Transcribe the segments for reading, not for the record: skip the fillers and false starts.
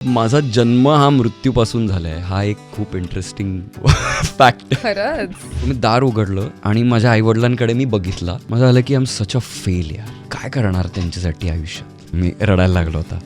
माझा जन्म हा मृत्यूपासून झालाय हा एक खूप इंटरेस्टिंग फॅक्ट. खरंच मी दार उघडलं आणि माझ्या आई वडिलांकडे मी बघितला. माझं झालं की I am such a fail यार. काय करणार त्यांच्यासाठी आयुष्यात. मी रडायला लागलो होता.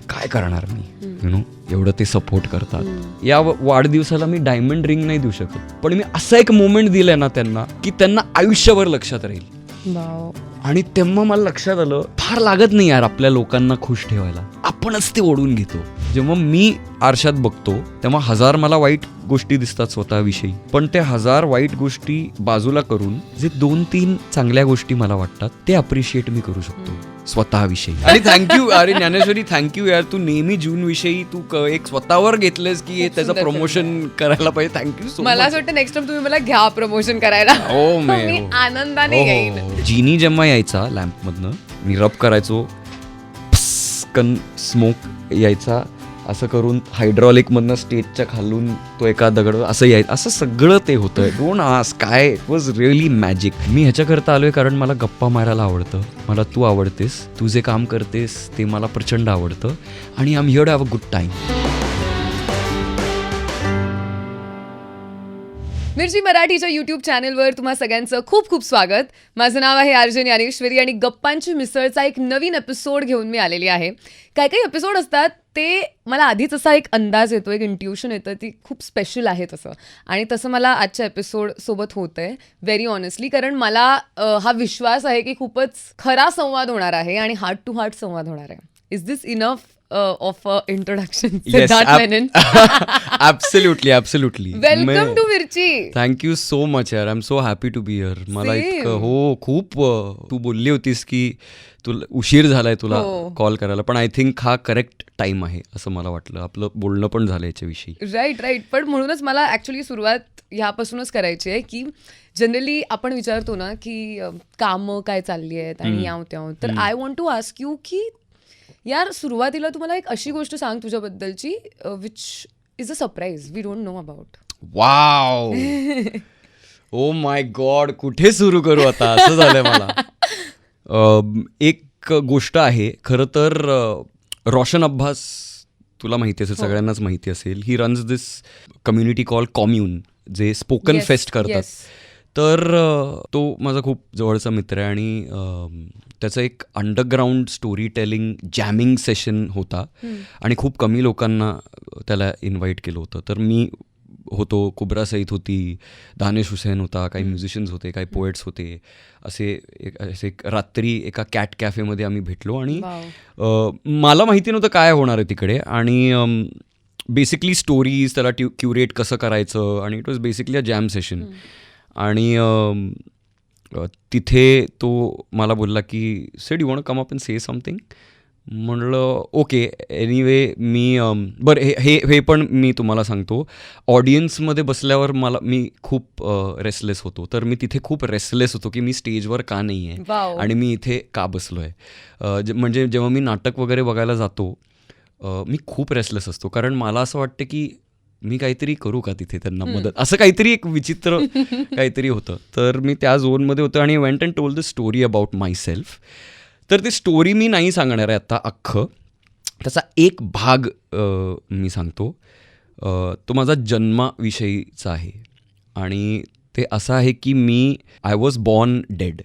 काय करणार मी, यु नो. एवढं ते सपोर्ट करतात. या वाढदिवसाला मी डायमंड रिंग नाही देऊ शकत, पण मी असा एक मोमेंट दिलाय ना त्यांना की त्यांना आयुष्यभर लक्षात राहील. वाव. आणि तेव्हा मला लक्षात आलं फार लागत नाही यार आपल्या लोकांना खुश ठेवायला, आपणच ते ओढून घेतो. जेव्हा मी आरशात बघतो तेव्हा 1000 मला वाईट गोष्टी दिसतात स्वतःविषयी, पण ते 1000 वाईट गोष्टी बाजूला करून जे 2-3 चांगल्या गोष्टी मला वाटतात ते अप्रिशिएट मी करू शकतो स्वतःविषयी. आणि थँक्यू अरे ज्ञानेश्वरी, थँक्यू यार. तू नेहमी जून विषयी तू एक स्वतःवर घेतलेस की त्याचं प्रमोशन करायला पाहिजे. Thank you so much. मला असं वाटतं नेक्स्ट टाइम तुम्ही मला घ्या प्रमोशन करायला. मी आनंदाने येईन. जिनी जेव्हा यायचा लॅम्प मधनं, मी रब करायचो, पस्कन स्मोक यायचा, असं करून हायड्रॉलिक मधनं स्टेजच्या खालून तो एका दगड असं यायचं, असं सगळं ते होतं. डोंट आस्क, काय इट वॉज रिअली मॅजिक. मी ह्याच्याकरता आलोय कारण मला गप्पा मारायला आवडतं, मला तू आवडतेस, तू जे काम करतेस ते मला प्रचंड आवडतं आणि I am here to have a good time. Mirchi मराठीच्या यूट्यूब चॅनलवर तुम्हा सगळ्यांचं खूप खूप स्वागत. माझं नाव आहे आर्जन ज्ञानेश्वरी आणि गप्पांची मिसळचा एक नवीन एपिसोड घेऊन मी आलेली आहे. काही एपिसोड असतात ते मला आधीच असा एक अंदाज येतो, एक इंट्युशन येतं, ती खूप स्पेशल आहे तसं. आणि तसं मला आजच्या एपिसोड सोबत होतंय व्हेरी ऑनेस्टली, कारण मला हा विश्वास आहे की खूपच खरा संवाद होणार आहे आणि हार्ट टू हार्ट संवाद होणार आहे. Is this enough of introduction? Absolutely absolutely. Welcome to Mirchi. Thank you so much यार. I am so happy to be here. मला इतकं खूप तू बोलली होतीस की तुला उशीर झालाय तुला कॉल करायला, पण आय थिंक हा करेक्ट टाइम आहे असं मला वाटलं. आपलं बोलणं पण झालं याच्याविषयी. राईट. पण म्हणूनच मला ऍक्च्युली सुरुवात ह्यापासूनच करायची आहे की जनरली आपण विचारतो ना की कामं काय चालली आहेत आणि याव त्याव, तर I want to ask you की यार सुरुवातीला तुम्हाला एक अशी गोष्ट सांग तुझ्याबद्दलची which is a surprise we don't know about. Wow. Oh my God, कुठे सुरू करू आता, असं झालंय मला. एक गोष्ट आहे खरं तर. रोशन अब्बास तुला माहिती असेल, सगळ्यांनाच माहिती असेल. He runs this community call commune, जे स्पोकन फेस्ट करतात. तर तो माझा खूप जवळचा मित्र आहे आणि त्याचं एक underground story telling jamming session होता आणि खूप कमी लोकांना त्याला इन्व्हाइट केलं होतं. तर मी होतो, कुब्रा सईद होती, दानिश हुसेन होता, काही म्युझिशियन्स होते, काही पोएट्स होते. असे एक रात्री एका कॅट कॅफेमध्ये आम्ही भेटलो आणि मला माहिती नव्हतं काय होणार आहे तिकडे. आणि बेसिकली स्टोरीज, त्याला क्युरेट कसं करायचं, आणि it was basically a jam session. आणि तिथे तो मला बोलला की sed you want come up and say something. म्हणलं ओके. एनिवे मी बरं हे पण मी तुम्हाला सांगतो, ऑडियन्समध्ये बसल्यावर मी खूप रेस्टलेस होतो. तर मी तिथे खूप रेस्टलेस होतो की मी स्टेजवर का नाही आहे आणि मी इथे का बसलो आहे. म्हणजे जेव्हा मी नाटक वगैरे बघायला जातो मी खूप रेस्टलेस असतो, कारण मला असं वाटतं की मी काहीतरी करू का तिथे त्यांना मदत, असं काहीतरी एक विचित्र काहीतरी होतं. तर मी त्या झोनमध्ये होतो आणि went and told the story about my self. तर ती स्टोरी मी नाही सांगणार आहे आता अख्खं, त्याचा एक भाग मी सांगतो. तो माझा जन्माविषयीचा आहे आणि ते असं आहे की आय वॉज बॉर्न डेड.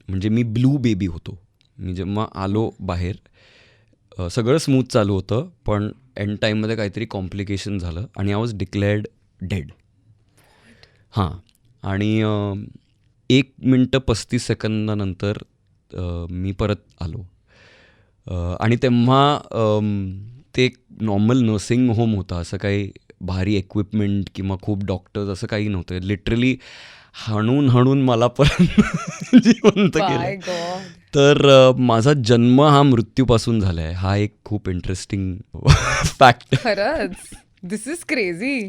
म्हणजे मी ब्लू बेबी होतो. मी जेव्हा आलो बाहेर सगळं स्मूथ चालू होतं, पण एंड टाईममध्ये काहीतरी कॉम्प्लिकेशन झालं आणि आय वॉज डिक्लेअर्ड डेड. हां. आणि 1 मिनिट 35 सेकंदानंतर मी परत आलो. आणि तेव्हा ते एक नॉर्मल नर्सिंग होम होता. असं काही भारी इक्विपमेंट किंवा खूप डॉक्टर्स असं काही नव्हतं. लिटरली हाणून मला परत जिवंत केलं. तर माझा जन्म हा मृत्यूपासून झाला आहे हा एक खूप इंटरेस्टिंग फॅक्ट. खरंच दिस इज क्रेझी.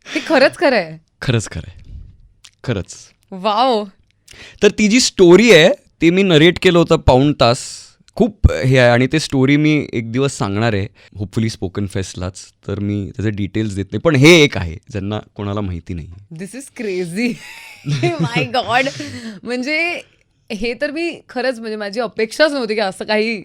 हे खरंच खरं आहे. खरंच. वाव. तर ती जी स्टोरी आहे ती मी नरेट केलं होतं पाऊण तास. खूप हे आहे आणि ते स्टोरी मी एक दिवस सांगणार आहे, होपफुली स्पोकन फेस्टलाच. तर मी त्याचे डिटेल्स देत नाही, पण हे एक आहे ज्यांना कोणाला माहिती नाही. दिस इज क्रेझी. My God. म्हणजे हे तर मी खरंच, म्हणजे माझी अपेक्षाच नव्हती की असं काही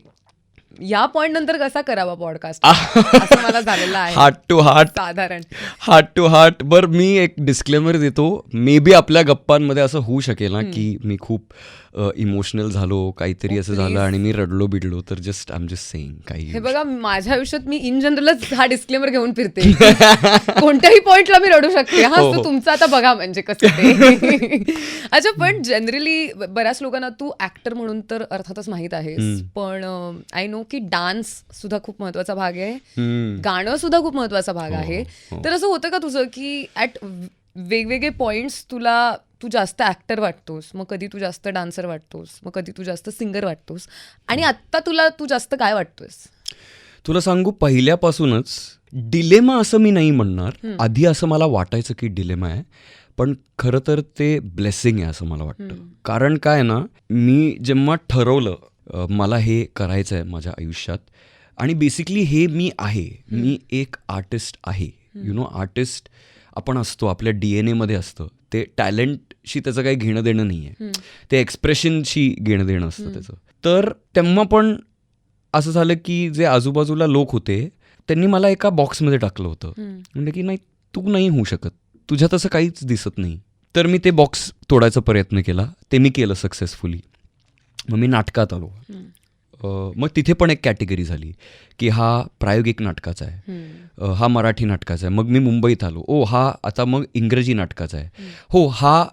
या पॉइंट नंतर कसा करावा पॉडकास्ट असं मला झालेलं आहे हार्ट टू हार्ट, साधारण. Heart to heart. बरं मी एक डिस्क्लेमर देतो, मे बी आपल्या गप्पांमध्ये असं होऊ शकेल ना की मी खूप इमोशनल झालो, काहीतरी असं झालं आणि मी रडलो बिडलो, तर just I am just saying काही. हे बघा माझ्या आयुष्यात मी इन जनरलच हा डिस्क्लेमर घेऊन फिरते कोणत्याही पॉइंटला मी रडू शकते. हा तो तुमचं आता बघा म्हणजे कसं ते. अच्छा, पण जनरली बऱ्याच लोकांना तू ऍक्टर म्हणून तर अर्थातच माहित आहेस, पण आय नो की डान्स सुद्धा खूप महत्वाचा भाग आहे, गाणं सुद्धा खूप महत्वाचा भाग आहे. तर असं होतं का तुझं की ऍट वेगवेगळे पॉइंट्स तू जास्त ऍक्टर वाटतोस, मग कधी तू जास्त डान्सर वाटतोस, मग कधी तू जास्त सिंगर वाटतोस, आणि आत्ता तू जास्त काय वाटतोस? तुला सांगू, पहिल्यापासूनच डिलेमा असं मी नाही म्हणणार. आधी असं मला वाटायचं की डिलेमा आहे, पण खरं तर ते ब्लेसिंग आहे असं मला वाटतं. कारण काय ना, मी जेव्हा ठरवलं मला हे करायचं आहे माझ्या आयुष्यात, आणि बेसिकली हे मी आहे, मी एक आर्टिस्ट आहे. यु नो, आर्टिस्ट आपण असतो, आपल्या DNA मध्ये असतं. ते टॅलेंटशी त्याचं काही घेणं देणं नाही आहे, ते एक्सप्रेशनशी घेणं देणं असतं त्याचं. तर तेव्हा पण असं झालं की जे आजूबाजूला लोक होते त्यांनी मला एका बॉक्समध्ये टाकलं होतं, म्हणजे की नाही तू नाही होऊ शकत, तुझ्यात असं काहीच दिसत नाही. तर मी ते बॉक्स तोडायचा प्रयत्न केला, ते मी केलं सक्सेसफुली. मग मी नाटकात आलो. मग तिथे पण एक कॅटेगरी झाली की हा प्रायोगिक नाटकाचा आहे, हा मराठी नाटकाचा आहे. मग मी मुंबईत आलो, ओ हा आता मग इंग्रजी नाटकाचा आहे, हो हा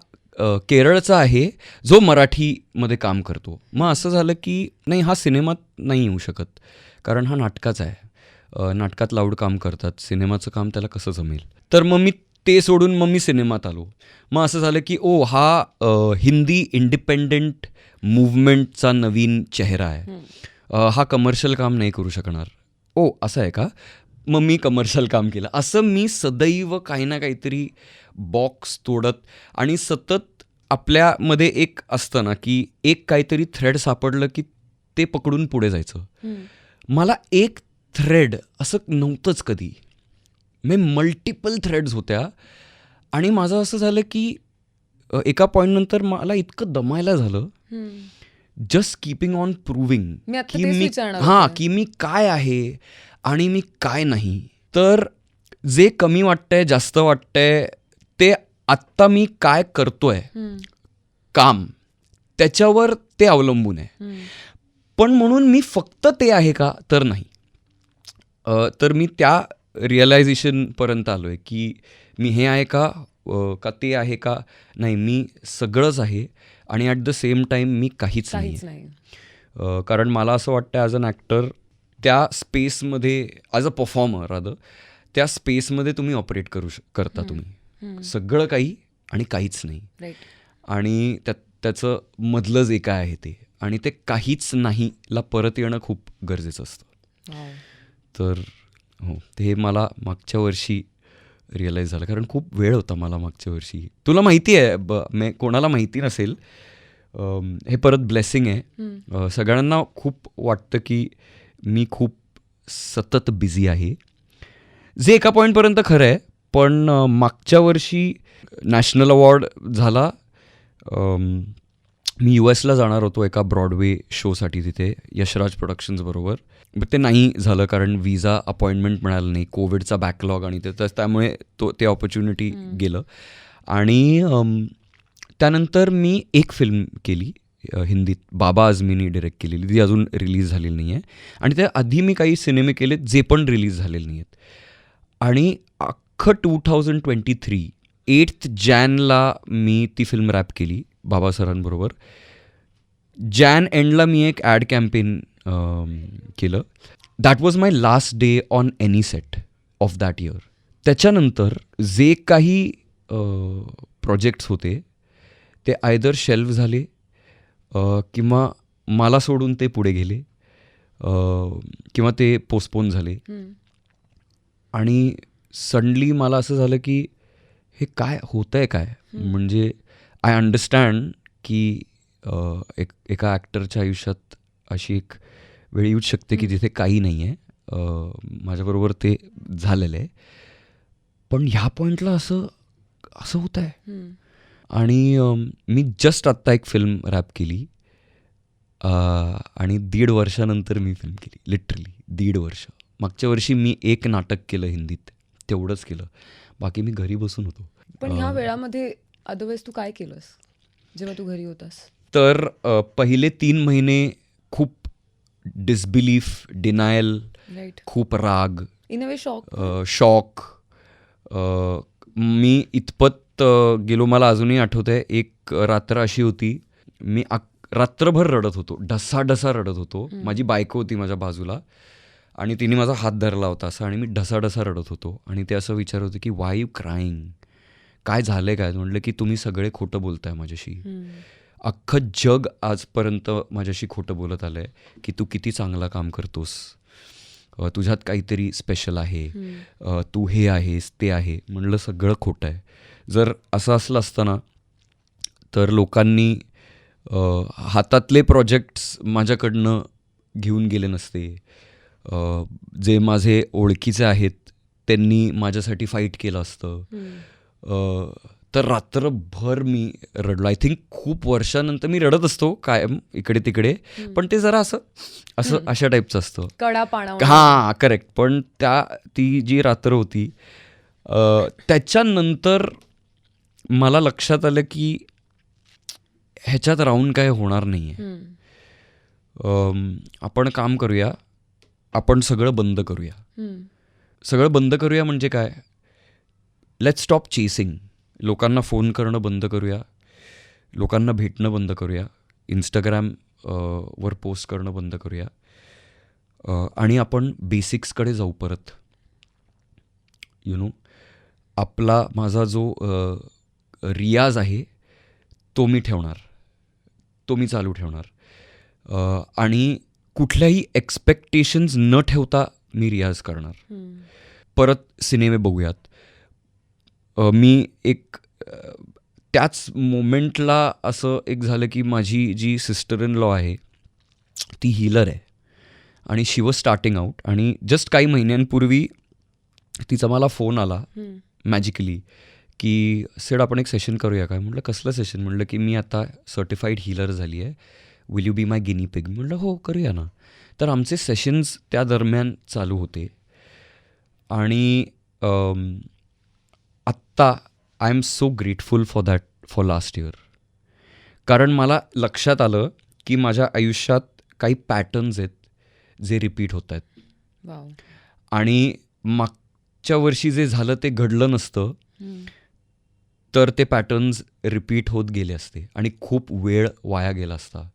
केरळचा आहे जो मराठीमध्ये काम करतो. मग असं झालं की नाही, हा सिनेमात नाही येऊ शकत कारण हा नाटकाचा आहे, नाटकात लाऊड काम करतात, सिनेमाचं काम त्याला कसं जमेल. तर मग मी ते सोडून मग मी सिनेमात आलो. मग असं झालं की ओ हा हिंदी इंडिपेंडेंट मूव्हमेंटचा नवीन चेहरा आहे, हा कमर्शियल काम नाही करू शकणार. ओ असं आहे का, मग मी कमर्शियल काम केलं. असं मी सदैव काही ना काहीतरी बॉक्स तोडत, आणि सतत आपल्यामध्ये एक असतं ना की एक काहीतरी थ्रेड सापडलं की ते पकडून पुढे जायचं. मला एक थ्रेड असं नव्हतंच कधी, मी मल्टिपल थ्रेड्स होत्या. आणि माझं असं झालं की एका पॉईंट नंतर मला इतकं दमायला झालं, जस्ट कीपिंग ऑन प्रूव्हिंग की मी काय आहे आणि मी काय नाही. तर जे कमी वाटतंय, जास्त वाटतंय, ते आत्ता मी काय करतोय काम, त्याच्यावर ते अवलंबून आहे. पण म्हणून मी फक्त ते आहे का, तर नाही. तर मी त्या रिअलायझेशनपर्यंत आलो आहे की मी हे आहे का ते आहे का, नाही मी सगळंच आहे, आणि ॲट द सेम टाईम मी काहीच नाही. कारण मला असं वाटतं ॲज अन ॲक्टर त्या स्पेसमध्ये, ॲज अ परफॉर्मर रादर, त्या स्पेसमध्ये तुम्ही ऑपरेट करता तुम्ही सगळं काही आणि काहीच नाही. आणि त्याचं मधलं जे काय आहे ते, आणि ते काहीच नाहीला परत येणं खूप गरजेचं असतं. तर हो, ते मला मागच्या वर्षी रिअलाईज झालं, कारण खूप वेळ होता मला मागच्या वर्षी. तुला माहिती आहे, कोणाला माहिती नसेल, हे परत ब्लेसिंग आहे. सगळ्यांना खूप वाटतं की मी खूप सतत बिझी आहे, जे एका पॉईंटपर्यंत खरं आहे. पण मागच्या वर्षी नॅशनल अवॉर्ड झाला. मी US ला जाणार होतो एका ब्रॉडवे शोसाठी तिथे यशराज प्रोडक्शन्स बरोबर, पण ते नाही झालं कारण विजा अपॉइंटमेंट मिळालं नाही, कोविडचा बॅकलॉग, आणि त्यामुळे ते ऑपॉर्च्युनिटी गेलं. आणि त्यानंतर मी एक फिल्म केली हिंदीत, बाबा आझमीनी डिरेक्ट केलेली, ती अजून रिलीज झालेली नाही आहे. आणि त्या आधी मी काही सिनेमे केलेत जे पण रिलीज झालेले नाही आहेत. आणि अख्खं 2023 8 जॅनला मी ती फिल्म रॅप केली बाबा सरांबरोबर. जॅन एंडला मी एक ॲड कॅम्पेन केलं. That was my last day on any set of that year. त्याच्यानंतर जे काही प्रोजेक्ट्स होते ते आयदर शेल्फ झाले किंवा मला सोडून ते पुढे गेले किंवा ते पोस्टपोन झाले. आणि सडनली मला असं झालं की हे काय होतंय काय, म्हणजे आय अंडरस्टँड की एका ॲक्टरच्या आयुष्यात अशी एक वेळ येऊच शकते की तिथे काही नाही आहे. माझ्याबरोबर ते झालेलं आहे. पण ह्या पॉईंटला असं होत आहे. आणि मी जस्ट आत्ता एक फिल्म रॅप केली आणि 1.5 वर्षानंतर मी फिल्म केली, लिटरली 1.5 वर्ष. मागच्या वर्षी मी एक नाटक केलं हिंदीत, तेवढंच केलं. बाकी मी घरी बसून होतो. पण ह्या वेळामध्ये अदरवाईज तू काय केलंस जेव्हा तू घरी होतास? तर पहिले 3 महिने खूप डिसबिलीफ, डिनायल, राईट. खूप राग, in a way shock. Shock. मी इतपत गेलो, मला अजूनही आठवतं आहे, एक रात्र अशी होती, मी रात्रभर रडत होतो, ढसाढसा रडत होतो. माझी बायको होती माझ्या बाजूला आणि तिने माझा हात धरला होता असा आणि मी ढसाढसा रडत होतो. आणि ते असं विचारत होते की वाय यू क्राईंग, काय झालं आहे काय? म्हटलं की तुम्ही सगळे खोटं बोलताय माझ्याशी. अख्खं जग आजपर्यंत माझ्याशी खोटं बोलत आलं आहे की तू किती चांगला काम करतोस, तुझ्यात काहीतरी स्पेशल आहे, तू हे आहेस ते आहे. म्हणलं सगळं खोटं आहे. जर असं असलं असतं ना तर लोकांनी हातातले प्रोजेक्ट्स माझ्याकडनं घेऊन गेले नसते. जे माझे ओळखीचे आहेत त्यांनी माझ्यासाठी फाईट केलं असतं. तर रात्रभर मी रडलो. आय थिंक खूप वर्षानंतर मी रडत असतो कायम इकडे तिकडे, पण ते जरा असं अशा टाईपचं असतं. कडा पाण्यावर. हां, करेक्ट. पण ती जी रात्र होती त्याच्यानंतर मला लक्षात आलं की ह्याच्यात राहून काय होणार नाही आहे. आपण काम करूया, आपण सगळं बंद करूया. सगळं बंद करूया म्हणजे काय? Let's stop chasing. लोकांना फोन करणं बंद करूया, लोकांना भेटणं बंद करूया, इंस्टाग्राम वर पोस्ट करणं बंद करूया आणि आपण बेसिक्सकडे जाऊ परत. माझा जो रियाज आहे तो मी ठेवणार, तो मी चालू ठेवणार आणि कुठल्याही एक्सपेक्टेशन्स न ठेवता मी रियाज करणार. परत सिनेमे बघूयात. मी एक त्याच मोमेंटला असं एक झालं की माझी जी सिस्टर इन लॉ आहे ती हीलर आहे आणि शी वॉज स्टार्टिंग आउट. आणि जस्ट काही महिन्यांपूर्वी तिचा मला फोन आला मॅजिकली की सेड आपण एक सेशन करूया काय? म्हटलं कसलं सेशन? म्हटलं की मी आता सर्टिफाईड हीलर झाली आहे, will you be my guinea pig? म्हटलं हो, करूया ना. तर आमचे सेशन्स त्या दरम्यान चालू होते आणि आत्ता I am so grateful for last year. कारण मला लक्षात आलं की माझ्या आयुष्यात काही पॅटर्न्स आहेत जे रिपीट होत आहेत. वाव. आणि मागच्या वर्षी जे झालं ते घडलं नसतं तर ते पॅटर्न्स रिपीट होत गेले असते आणि खूप वेळ वाया गेला असता.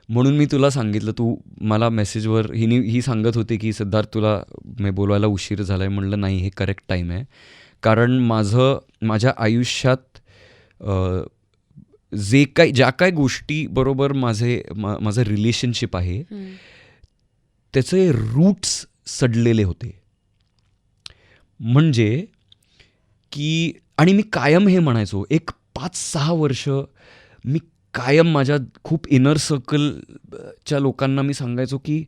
म्हणून मी तुला सांगितलं, तू मला मेसेजवर ही सांगत होती की सिद्धार्थ तुला मी बोलवायला उशीर झाला आहे. म्हणलं नाही, हे करेक्ट टाईम आहे. कारण माझ्या आयुष्यात ज्या काय गोष्टी बरोबर माझं रिलेशनशिप आहे त्याचे रूट्स सडलेले होते. म्हणजे की आणि मी कायम हे म्हणायचो, एक 5-6 वर्ष मी कायम माझ्या खूप इनर सर्कलच्या लोकांना मी सांगायचो की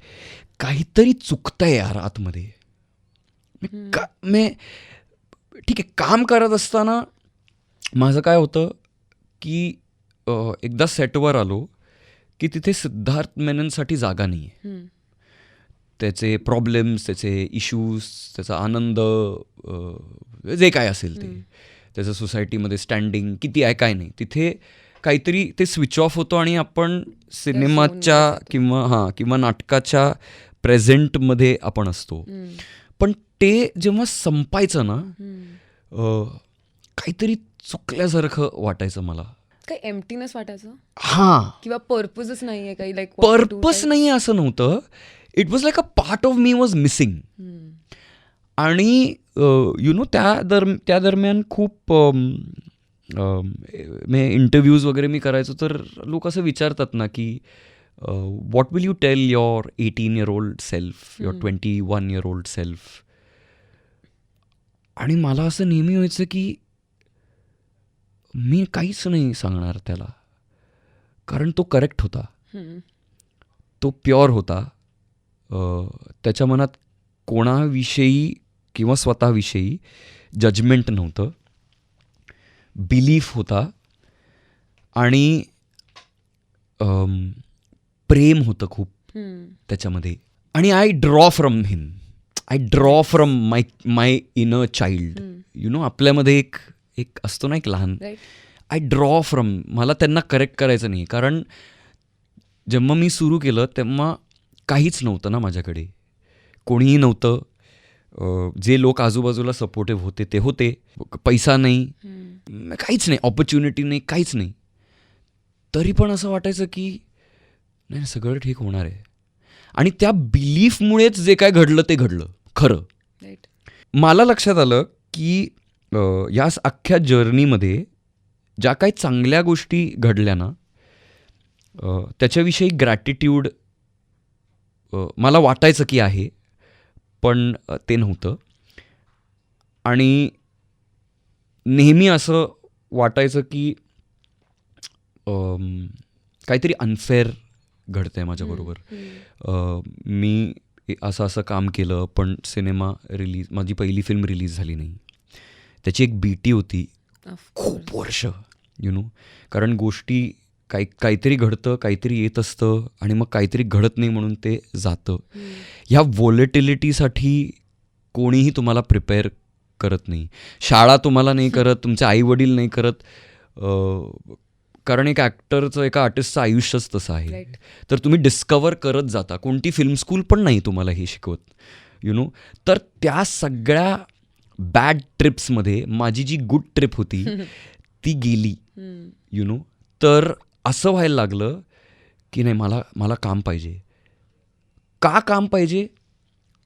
काहीतरी चुकतंय यार आतमध्ये. ठीक आहे, काम करत असताना माझं काय होतं की एकदा सेटवर आलो की तिथे सिद्धार्थ मेननसाठी जागा नाही आहे. त्याचे प्रॉब्लेम्स, त्याचे इश्यूज, त्याचा आनंद, जे काय असेल ते, त्याचं सोसायटीमध्ये स्टँडिंग किती आहे काय नाही, तिथे काहीतरी ते स्विच ऑफ होतो आणि आपण सिनेमाच्या किंवा नाटकाच्या प्रेझेंटमध्ये आपण असतो. पण ते जेव्हा संपायचं ना काहीतरी चुकल्यासारखं वाटायचं मला. काही एम्प्टीनेस वाटायचं. हां, किंवा पर्पजच नाहीये काही, लाईक पर्पस नाही असं नव्हतं. It was like a part of me was missing. आणि त्या दरम्यान खूप इंटरव्ह्यूज वगैरे मी करायचो तर लोक असं विचारतात ना की what will you tell your 18-year-old self, your 21-year-old self. आणि मला असं नेहमी व्हायचं की मी काहीच नाही सांगणार त्याला, कारण तो करेक्ट होता, तो प्युअर होता. त्याच्या मनात कोणाविषयी किंवा स्वतःविषयी जजमेंट नव्हतं, बिलीफ होता आणि प्रेम होतं खूप त्याच्यामध्ये. आणि I draw from him, I draw from my inner child. You know, आपल्यामध्ये एक असतो ना एक लहान, आय ड्रॉ फ्रॉम. मला त्यांना करेक्ट करायचं नाही, कारण जेव्हा मी सुरू केलं तेव्हा काहीच नव्हतं ना माझ्याकडे, कोणीही नव्हतं. जे लोक आजूबाजूला सपोर्टिव्ह होते ते होते, पैसा नाही, काहीच नाही, ऑपॉर्च्युनिटी नाही, काहीच नाही. तरी पण असं वाटायचं की नाही, सगळं ठीक होणार आहे. आणि त्या बिलीफमुळेच जे काय घडलं ते घडलं खरं. मला लक्षात आलं की या अख्ख्या जर्नीमध्ये ज्या काही चांगल्या गोष्टी घडल्या ना, त्याच्याविषयी ग्रॅटिट्यूड मला वाटायचं की आहे, पण ते नव्हतं. आणि नेहमी असं वाटायचं की काहीतरी अनफेअर घडतं आहे माझ्याबरोबर. मी असं काम केलं, पण सिनेमा रिलीज, माझी पहिली फिल्म रिलीज झाली नाही. त्याची एक बीटी होती खूप वर्ष, यु नो, कारण गोष्टी काहीतरी घडतं, काहीतरी येत असतं, आणि मग काहीतरी घडत नाही म्हणून ते जातं. ह्या व्हॉलेटिलिटीसाठी कोणीही तुम्हाला प्रिपेअर करत नाही. शाळा तुम्हाला नाही करत, तुमचे आईवडील नाही करत, कारण एक ॲक्टरचं, एका आर्टिस्टचं आयुष्यच तसं आहे. तर तुम्ही डिस्कवर करत जाता. कोणती फिल्म स्कूल पण नाही तुम्हाला हे शिकवत, यु नो. तर त्या सगळ्या बॅड ट्रिप्समध्ये माझी जी गुड ट्रिप होती ती गेली, यु नो. तर असं व्हायला लागलं की नाही, मला काम पाहिजे. का काम पाहिजे?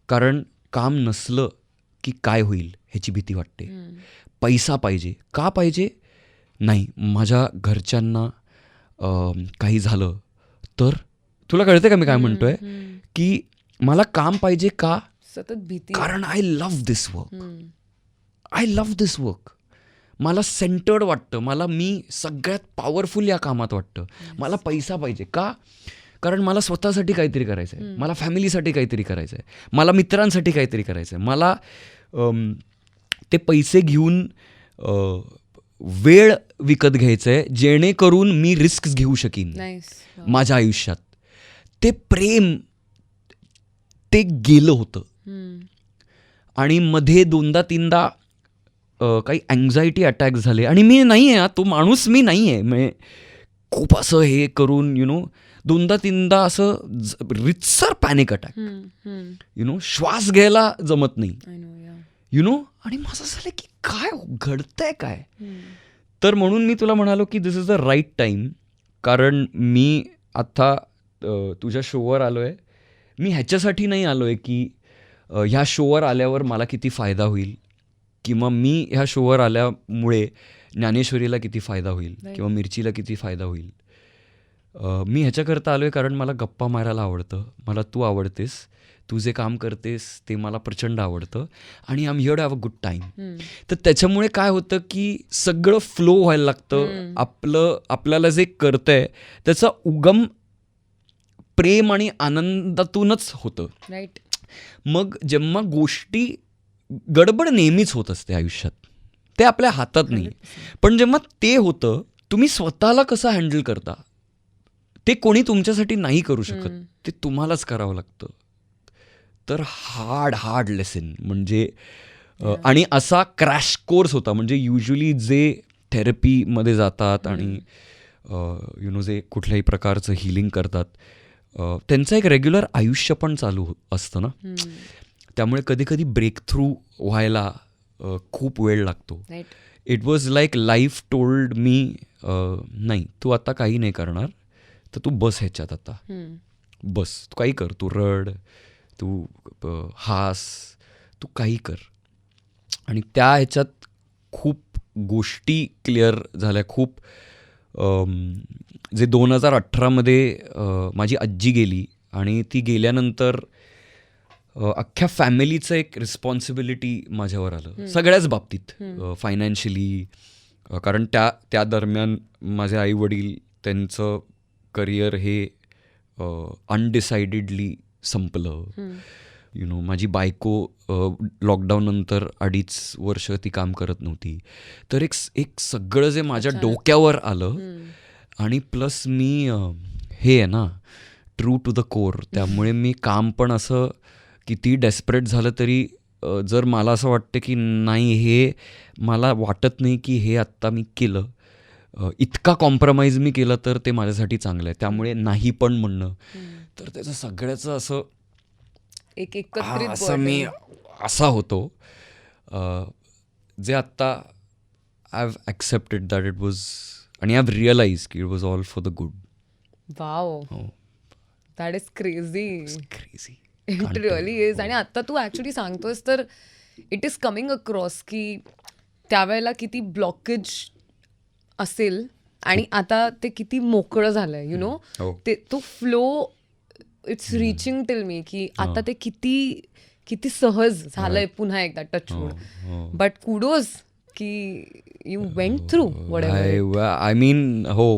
कारण काम नसलं की काय होईल ह्याची भीती वाटते. पैसा पाहिजे. का पाहिजे? नाही, माझ्या घरच्यांना काही झालं तर. तुला कळते का मी काय म्हणतोय? की मला काम पाहिजे का? सतत भीती. कारण I love this work, I love this work. मला सेंटर्ड वाटतं, मी सगळ्यात पॉवरफुल या कामात वाटतं. मला पैसा पाहिजे का? कारण मला स्वतःसाठी काहीतरी करायचं आहे, मला फॅमिलीसाठी काहीतरी करायचं आहे, मला मित्रांसाठी काहीतरी करायचं आहे. मला ते पैसे घेऊन वेळ विकत घ्यायचं आहे, जेणेकरून मी रिस्क घेऊ शकीन माझ्या आयुष्यात. ते प्रेम ते गेलं होतं. आणि मध्ये 2दा-3दा काही अँझायटी अटॅक झाले. आणि मी नाही आहे, तो माणूस मी नाही आहे. म्हणजे खूप असं हे करून, यु नो, 2दा-3दा असं रितसर पॅनिक अटॅक, यु नो, श्वास घ्यायला जमत नाही, यु नो. आणि माझं झालं की काय घडतंय काय? तर म्हणून मी तुला म्हणालो की दिस इज द राईट टाईम. कारण मी आता तुझ्या शोवर आलो आहे. मी ह्याच्यासाठी नाही आलो आहे की ह्या शोवर आल्यावर मला किती फायदा होईल, किंवा मी ह्या शोवर आल्यामुळे ज्ञानेश्वरीला किती फायदा होईल, किंवा मिरचीला किती फायदा होईल. मी ह्याच्याकरता आलो आहे कारण मला गप्पा मारायला आवडतं, मला तू आवडतेस, तू जे काम करतेस ते मला प्रचंड आवडतं, आणि I am here to have a good time. तर त्याच्यामुळे काय होतं की सगळं फ्लो व्हायला लागतं. आपल्याला जे करतंय त्याचा उगम प्रेम आणि आनंदातूनच होतं. मग जेव्हा गोष्टी, गडबड नेहमीच होत असते आयुष्यात, ते आपल्या हातात नाही. पण जेव्हा ते होतं, तुम्ही स्वतःला कसं हँडल करता ते कोणी तुमच्यासाठी नाही करू शकत, ते तुम्हालाच करावं लागतं. तर हार्ड लेसन म्हणजे, आणि असा क्रॅश कोर्स होता. म्हणजे युजली जे थेरपीमध्ये जातात आणि यु नो जे कुठल्याही प्रकारचं हिलिंग करतात, त्यांचं एक रेग्युलर आयुष्य पण चालू असतं ना. त्यामुळे कधी कधी ब्रेक थ्रू व्हायला खूप वेळ लागतो. It was like life told me, नाही तू आता काही नाही करणार, तर तू बस ह्याच्यात आता, बस तू काही कर, तू रड, तू हास, तू काही कर. आणि त्या ह्याच्यात खूप गोष्टी क्लिअर झाल्या. खूप जे 2018मध्ये माझी आजी गेली, आणि ती गेल्यानंतर अख्ख्या फॅमिलीचं एक रिस्पॉन्सिबिलिटी माझ्यावर आलं, सगळ्याच बाबतीत, फायनान्शियली. कारण त्या दरम्यान माझे आईवडील, त्यांचं करिअर हे अनडिसाइडेडली संपलं, यु नो. माझी बायको लॉकडाऊननंतर 2.5 वर्ष ती काम करत नव्हती. तर एक सगळं जे माझ्या डोक्यावर आलं, आणि प्लस मी हे आहे ना ट्रू टू द कोर. त्यामुळे मी काम पण असं किती डेस्परेट झालं तरी जर मला असं वाटतं की नाही, हे मला वाटत नाही की हे आत्ता मी केलं, इतका कॉम्प्रोमाइज मी केलं तर ते माझ्यासाठी चांगलं आहे. त्यामुळे नाही पण म्हणणं, तर त्याचं सगळ्याचं असं एक एकत्रित असं मी असा होतो, जे आत्ता I have accepted that it was, आणि आय हॅव रिअलाइज की it was all for the good. Wow, हो, that is crazy. Crazy. It really is. आणि आता तू ॲक्च्युली सांगतोस तर इट इज कमिंग अक्रॉस की त्यावेळेला किती ब्लॉकेज असेल आणि आता ते किती मोकळं झालंय, यु नो. हो. ते तो फ्लो इट्स रिचिंग टिल मी की आता ते किती किती सहज झालंय पुन्हा एकदा टचवूड. बट कुडोज की you went through I mean हो.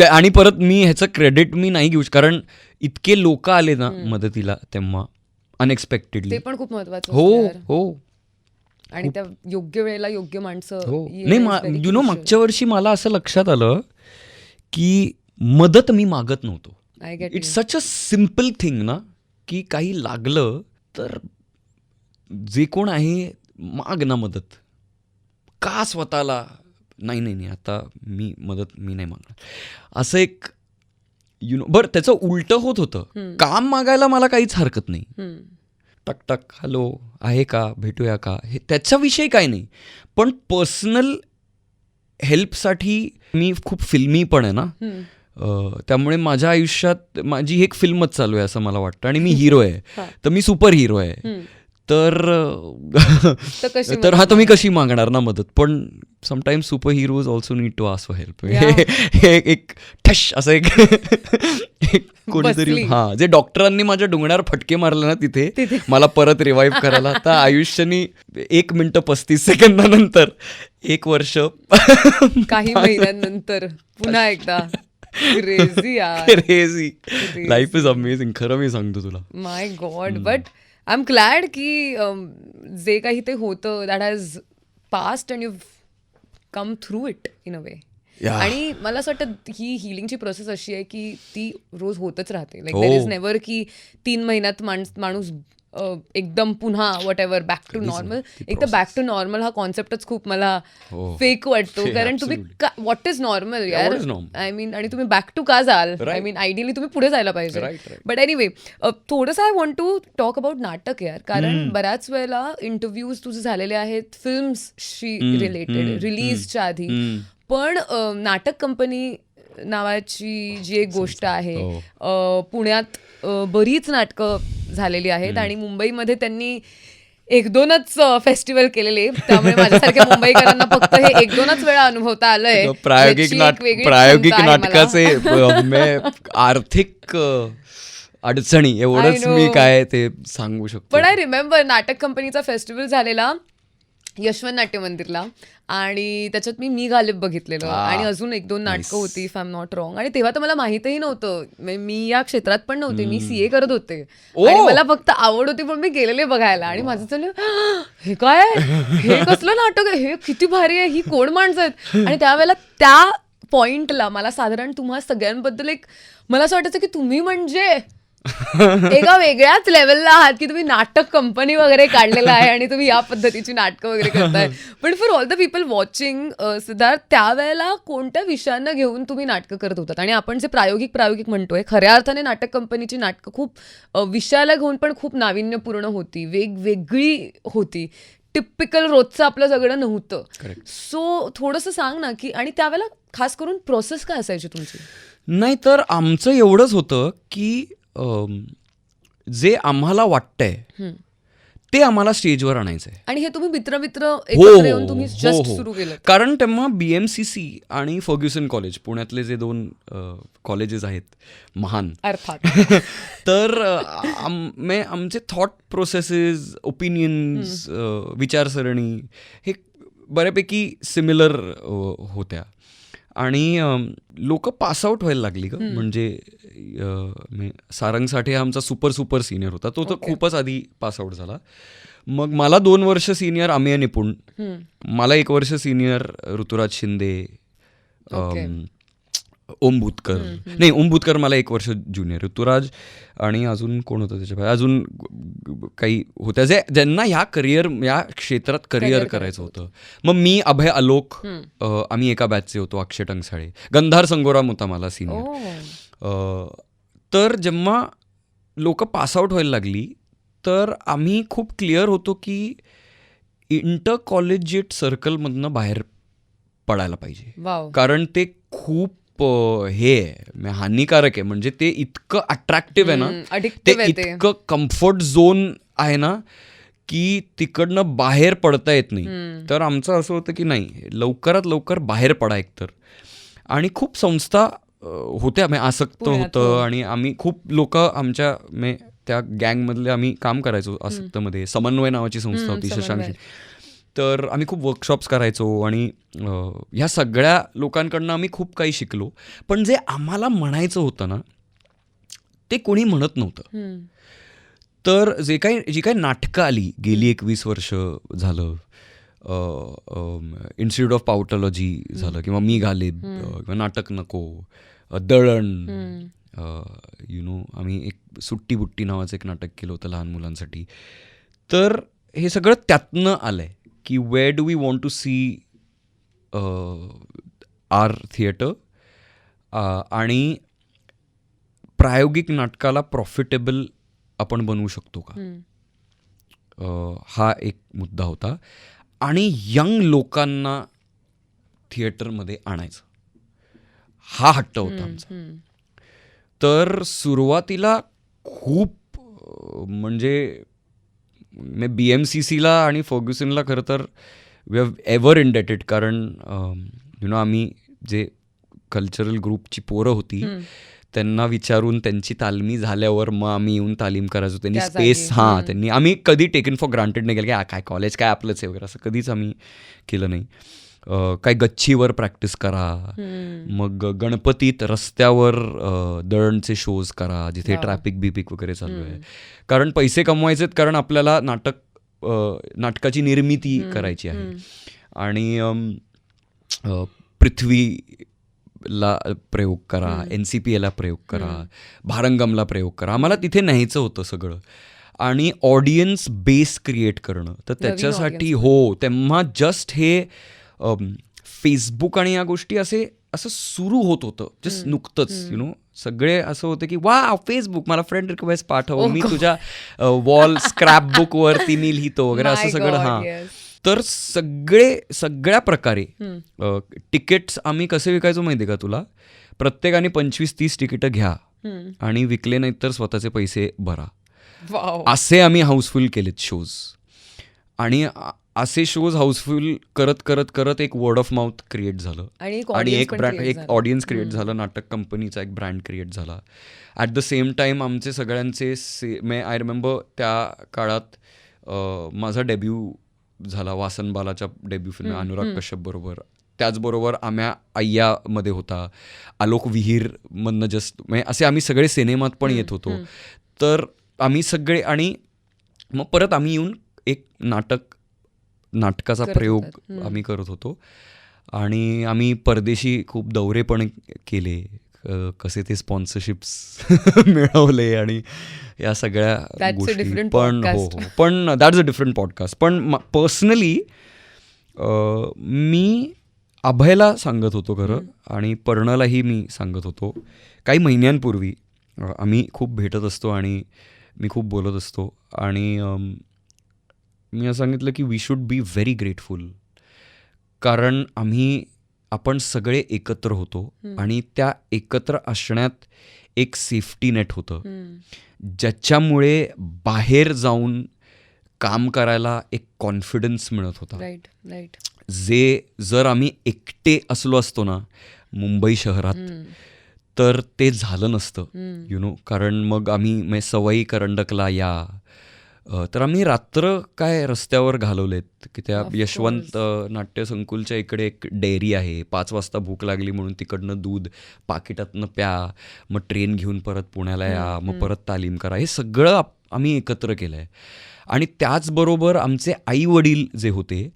आणि परत मी ह्याचं क्रेडिट मी नाही घेऊ, कारण इतके लोक आले ना मदतीला तेव्हा अनएक्सपेक्टेडली. ते पण खूप महत्वाचं. हो हो आणि त्या योग्य वेळेला योग्य माणसं. हो. नाही, यु नो, मागच्या वर्षी मला असं लक्षात आलं की मदत मी मागत नव्हतो. I get it's such a simple thing ना, की काही लागलं तर जे कोण आहे माग ना मदत. का स्वतःला नाही नाही नाही आता मी मदत मी नाही मागणार, असं एक यु नो. बरं, त्याचं उलटं होत होतं. काम मागायला मला काहीच हरकत नाही. टक टक, हॅलो, आहे का, भेटूया का, हे त्याच्याविषयी काही नाही. पण पर्सनल हेल्पसाठी मी खूप फिल्मी पण आहे ना, त्यामुळे माझ्या आयुष्यात माझी एक फिल्मच चालू आहे असं मला वाटतं, आणि मी हिरो आहे. तर मी सुपर हिरो आहे. तर तर मी कशी मागणार ना मदत. पण sometimes super heroes also need to ask for help. एक ठश असं एक कोणीतरी, हां, जे डॉक्टरांनी माझ्या डोंगण्यावर फटके मारले ना तिथे मला परत रिवाईव्ह करायला. तर आयुष्यानी 1 मिनिट 35 सेकंदानंतर 1 वर्ष काही महिन्यांनंतर पुन्हा एकदा क्रेझी यार. क्रेझी. लाईफ इज अमेझिंग, खरं मी सांगतो तुला. My God. But I am glad की जे काही ते होतं that has past and you come through it in a way. आणि मला असं वाटतं ही हिलिंगची प्रोसेस अशी आहे की ती रोज होतच राहते. लाईक देर इज नेव्हर की 3 महिन्यात माणूस एकदम पुन्हा whatever back to normal. एक तर बॅक टू नॉर्मल हा कॉन्सेप्टच खूप मला फेक वाटतो. कारण तुम्ही व्हॉट इज नॉर्मल यार, आय मीन, आणि तुम्ही बॅक टू का जाल. आय मीन आयडियली तुम्ही पुढे जायला पाहिजे. बट एनिवे, थोडंसं I want to talk about natak यार. कारण बऱ्याच वेळेला इंटरव्ह्यूज तुझे झालेले आहेत फिल्म्सशी रिलेटेड, रिलीजच्या आधी. पण नाटक कंपनी नावाची जी एक गोष्ट आहे, पुण्यात बरीच नाटकं झालेली आहेत आणि मुंबईमध्ये त्यांनी 1-2च फेस्टिवल केलेले. त्यामुळे माझ्यासारख्या मुंबईकरांना फक्त हे 1-2च वेळा अनुभवता आलंय. प्रायोगिक नाटकाचे आर्थिक अडचणी एवढंच मी काय ते सांगू शकतो. पण आय रिमेंबर नाटक कंपनीचा फेस्टिवल झालेला यशवंत नाट्य मंदिरला, आणि त्याच्यात मी गालिब बघितलेलं, आणि अजून 1-2 नाटकं होती if I am not wrong. आणि तेव्हा तर मला माहितही नव्हतं, मी या क्षेत्रात पण नव्हते, मी CA करत होते आणि मला फक्त आवड होती, पण मी गेलेले बघायला. आणि माझं चाललं, हे काय, हे कसलं नाटक आहे, हे किती भारी आहे, ही कोण माणसं आहेत. आणि त्यावेळेला त्या पॉइंटला मला साधारण तुम्हा सगळ्यांबद्दल एक मला असं वाटायचं की तुम्ही म्हणजे एका वेगळ्याच लेवलला आहात, की तुम्ही नाटक कंपनी वगैरे काढलेला आहे आणि तुम्ही या पद्धतीची नाटकं वगैरे करताय. पण for all the people watching, Siddharth, त्यावेळेला कोणत्या विषयांना घेऊन तुम्ही नाटकं करत होतात? आणि आपण जे प्रायोगिक म्हणतोय, खऱ्या अर्थाने नाटक कंपनीची नाटकं खूप विषयाला घेऊन पण खूप नाविन्यपूर्ण होती, वेगवेगळी होती, टिपिकल रोजचं आपलं सगळं नव्हतं. सो थोडंसं सांग ना, की आणि त्यावेळेला खास करून प्रोसेस काय असायची तुमची? नाही तर आमचं एवढंच होतं की जे आम्हाला वाटतंय ते आम्हाला स्टेजवर आणायचंय. आणि हे तुम्ही मित्र एकत्र येऊन तुम्ही जस्ट सुरू केलं? कारण तेव्हा BMCC आणि फर्ग्युसन कॉलेज, पुण्यातले जे 2 कॉलेजेस आहेत महान अर्थात, तर आमचे थॉट प्रोसेसेस, ओपिनियन्स, विचारसरणी हे बऱ्यापैकी सिमिलर होत्या. आणि लोक पासआउट व्हायला लागली ग. म्हणजे सारंगसाठी आमचा सुपर सिनियर होता, तो तर खूपच आधी पासआउट झाला. मग मला 2 वर्ष सिनियर अमेय निपुण, मला 1 वर्ष सिनियर ऋतुराज शिंदे, ओम भूतकर. नाही, ओम भूतकर मला 1 वर्ष ज्युनियर. ऋतुराज आणि अजून कोण होतं त्याच्या अजून काही होत्या ज्यांना या क्षेत्रात करिअर करायचं होतं. मग मी, अभय, आलोक, आम्ही एका बॅचचे होतो. अक्षय टंगसाळे, गंधार संगोराम होता मला सिनियर. तर जेव्हा लोक पासआउट व्हायला लागली तर आम्ही खूप क्लिअर होतो की इंटर कॉलेजिएट सर्कलमधनं बाहेर पडायला पाहिजे. कारण ते खूप हे आहे, हानिकारक आहे. म्हणजे ते इतकं अट्रॅक्टिव्ह आहे ना, ते इतकं कम्फर्ट झोन आहे ना की तिकडनं बाहेर पडता येत नाही. तर आमचं असं होतं की नाही, लवकरात लवकर बाहेर पडा एकतर. आणि खूप संस्था होत्या, आसक्त होतं आणि आम्ही खूप लोक आमच्या त्या गँगमधले आम्ही काम करायचो. आसक्तमध्ये समन्वय नावाची संस्था होती, शशांकची. तर आम्ही खूप वर्कशॉप्स करायचो आणि ह्या सगळ्या लोकांकडनं आम्ही खूप काही शिकलो. पण जे आम्हाला म्हणायचं होतं ना ते कोणी म्हणत नव्हतं. तर जी काही नाटकं आली गेली 21 वर्ष झालं, इन्स्टिट्यूट ऑफ पाउटॉलॉजी झालं किंवा मी गालिब किंवा नाटक नको, दळण, आम्ही एक सुट्टी बुट्टी नावाचं एक नाटक केलं होतं लहान मुलांसाठी. तर हे सगळं त्यातनं आलंय की where do we want to see our theatre. आणि प्रायोगिक नाटकाला प्रॉफिटेबल आपण बनवू शकतो का, हा एक मुद्दा होता. आणि यंग लोकांना थिएटरमध्ये आणायचं, हा हट्ट होता आमचा. तर सुरुवातीला खूप म्हणजे BMCCला आणि फर्ग्युसनला खरं तर वी हॅव एव्हर इंडेटेड. कारण आम्ही जे कल्चरल ग्रुपची पोरं होती त्यांना विचारून त्यांची तालमी झाल्यावर मग आम्ही येऊन तालीम करायचो. त्यांनी स्पेस त्यांनी आम्ही कधी टेकन फॉर ग्रांटेड नाही केलं की काय कॉलेज काय आपलंच आहे वगैरे, असं कधीच आम्ही केलं नाही. काय गच्चीवर प्रॅक्टिस करा, मग गणपतीत रस्त्यावर दळणचे शोज करा जिथे ट्रॅफिक बिपिक वगैरे चालू आहे. कारण पैसे कमवायचेत, कारण आपल्याला नाटकाची निर्मिती करायची आहे. आणि पृथ्वीला प्रयोग करा, NCPAला प्रयोग करा, भारंगमला प्रयोग करा. आम्हाला तिथे न्यायचं होतं सगळं आणि ऑडियन्स बेस क्रिएट करणं. तर त्याच्यासाठी तेव्हा जस्ट हे फेसबुक आणि या गोष्टी असं सुरू होत होतं जस्ट नुकतंच. सगळे असं होतं की वा फेसबुक, मला फ्रेंड रिक्वेस्ट पाठव, मी तुझ्या वॉल स्क्रॅप वरती मी लिहितो वगैरे, असं सगळं. तर सगळ्या प्रकारे तिकीट्स आम्ही कसे विकायचो माहिती आहे का तुला? प्रत्येकाने 25-30 तिकीटं घ्या आणि विकले नाहीत तर स्वतःचे पैसे भरा. असे आम्ही हाऊसफुल केलेत शोज. आणि असे शोज हाऊसफुल करत करत करत एक वर्ड ऑफ माउथ क्रिएट झालं आणि एक ऑडियन्स क्रिएट झालं. नाटक कंपनीचा एक ब्रँड क्रिएट झाला. ॲट द सेम टाईम आमचे सगळ्यांचे आय रिमेंबर त्या काळात माझा डेब्यू झाला वासनबालाच्या डेब्यू फिल्म अनुराग कश्यप बरोबर. त्याचबरोबर आम्हा अय्यामध्ये होता, आलोक विहीरमधनं जस्ट असे आम्ही सगळे सिनेमात पण येत होतो. तर आम्ही सगळे, आणि मग परत आम्ही येऊन एक नाटकाचा प्रयोग आम्ही करत होतो. आणि आम्ही परदेशी खूप दौरे पण केले, कसे ते स्पॉन्सरशिप्स मिळवले आणि या सगळ्या गोष्टी. पण पण दॅट्स अ डिफरंट पॉडकास्ट. पण पर्सनली मी अभयला सांगत होतो खरं, आणि पर्णलाही मी सांगत होतो काही महिन्यांपूर्वी. आम्ही खूप भेटत असतो आणि मी खूप बोलत असतो. आणि मी असं सांगितलं की we should be very grateful, कारण आपण सगळे एकत्र होतो आणि त्या एकत्र असण्यात एक सेफ्टी नेट होतं, ज्याच्यामुळे बाहेर जाऊन काम करायला एक कॉन्फिडन्स मिळत होता. जे जर आम्ही एकटे असलो असतो ना मुंबई शहरात तर ते झालं नसतं. कारण मग आम्ही सवयी करंडकला तर आम्ही रात्र काय रस्त्यावर घालवलेत की त्या यशवंत नाट्यसंकुलच्या इकडे एक डेअरी आहे. 5 वाजता भूक लागली म्हणून तिकडनं दूध पाकिटातनं प्या, मग ट्रेन घेऊन परत पुण्याला या, मग परत तालीम करा. हे सगळं आम्ही एकत्र केलं आहे. आणि त्याचबरोबर आमचे आई वडील जे होते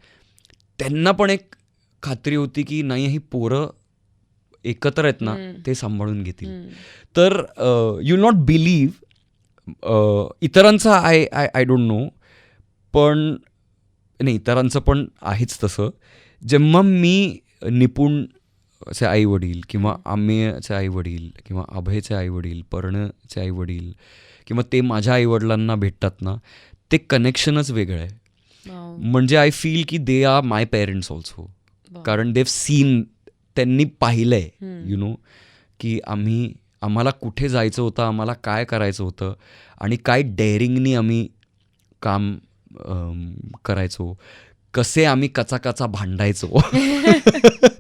त्यांना पण एक खात्री होती की नाही, ही पोरं एकत्र आहेत ना ते सांभाळून घेतील. तर यू नॉट बिलीव्ह इतरांचं आय डोंट नो, पण नाही इतरांचं पण आहेच तसं. जेव्हा मी निपुणचे आईवडील किंवा आम्यचे आईवडील किंवा अभयचे आईवडील, पर्णचे आईवडील किंवा ते माझ्या आईवडिलांना भेटतात ना, ते कनेक्शनच वेगळं आहे. म्हणजे आय फील की they are my parents also. कारण देव सीन, त्यांनी पाहिलंय यु नो की आम्हाला कुठे जायचं होतं, आम्हाला काय करायचं होतं आणि काय डेअरिंगनी आम्ही काम करायचो, कसे आम्ही कचा भांडायचो.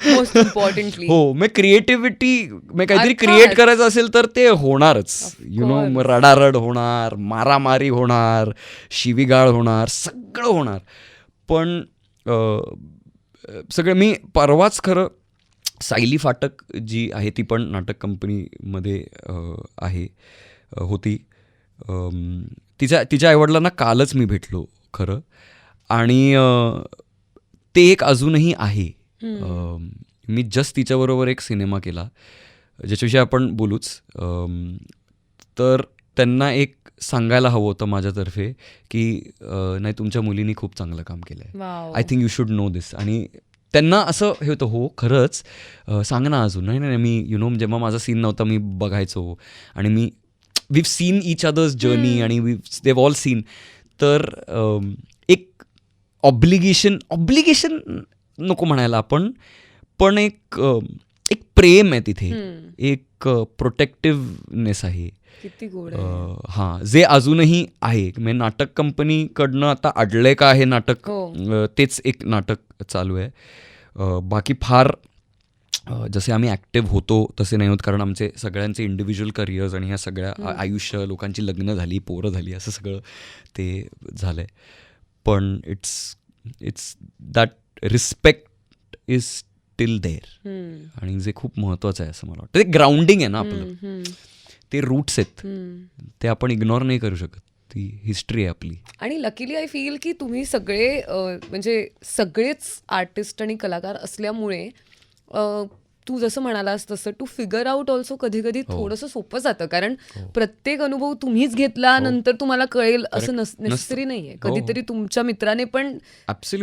मोस्ट इम्पॉर्टंटली हो, मग क्रिएटिव्हिटी, मग काहीतरी क्रिएट करायचं असेल तर ते होणारच. यु नो, रडारड होणार, मारामारी होणार, शिवीगाळ होणार, सगळं होणार. पण सगळं मी परवाच खरं सायली फाटक जी आहे ती पण नाटक कंपनीमध्ये होती. तिच्या आईवडिलांना कालच मी भेटलो खरं. आणि ते एक अजूनही आहे. मी जस्ट तिच्याबरोबर एक सिनेमा केला ज्याच्याविषयी आपण बोलूच. तर त्यांना एक सांगायला हवं होतं माझ्यातर्फे की नाही, तुमच्या मुलीनी खूप चांगलं काम केलं आहे, I think you should know this. आणि त्यांना असं हे होतं, हो खरंच, सांग ना अजून. नाही, मी यु नो जेव्हा माझा सीन नव्हता मी बघायचो आणि we've seen each other's journey आणि देव ऑल सीन. तर एक ऑब्लिगेशन नको म्हणायला आपण, पण एक प्रेम आहे तिथे, एक प्रोटेक्टिव्हनेस आहे. किती गोड. हां, जे अजूनही आहे. म्हणजे नाटक कंपनीकडनं आता अडलंय का हे नाटक, तेच एक नाटक चालू आहे. बाकी फार जसे आम्ही ॲक्टिव्ह होतो तसे नाही होत, कारण आमचे सगळ्यांचे इंडिव्हिज्युअल करिअर्स आणि ह्या सगळ्या आयुष्य, लोकांची लग्न झाली, पोरं झाली, असं सगळं ते झालं आहे. पण it's that respect is still there, आणि जे खूप महत्त्वाचं आहे असं मला वाटतं. ते ग्राउंडिंग आहे ना आपलं, ते रूट्स आहेत, ते आपण इग्नोर नाही करू शकत. ती हिस्ट्री आहे आपली. आणि लकीली आय फील की तुम्ही सगळे म्हणजे सगळेच आर्टिस्ट आणि कलाकार असल्यामुळे तू जसं म्हणालास तसं टू फिगर आउट ऑल्सो कधी कधी थोडंसं सोपं जातं. कारण प्रत्येक अनुभव तुम्हीच घेतला नंतर तुम्हाला कळेल असं नेसेसरी नाहीये. कधीतरी तुमच्या मित्राने पण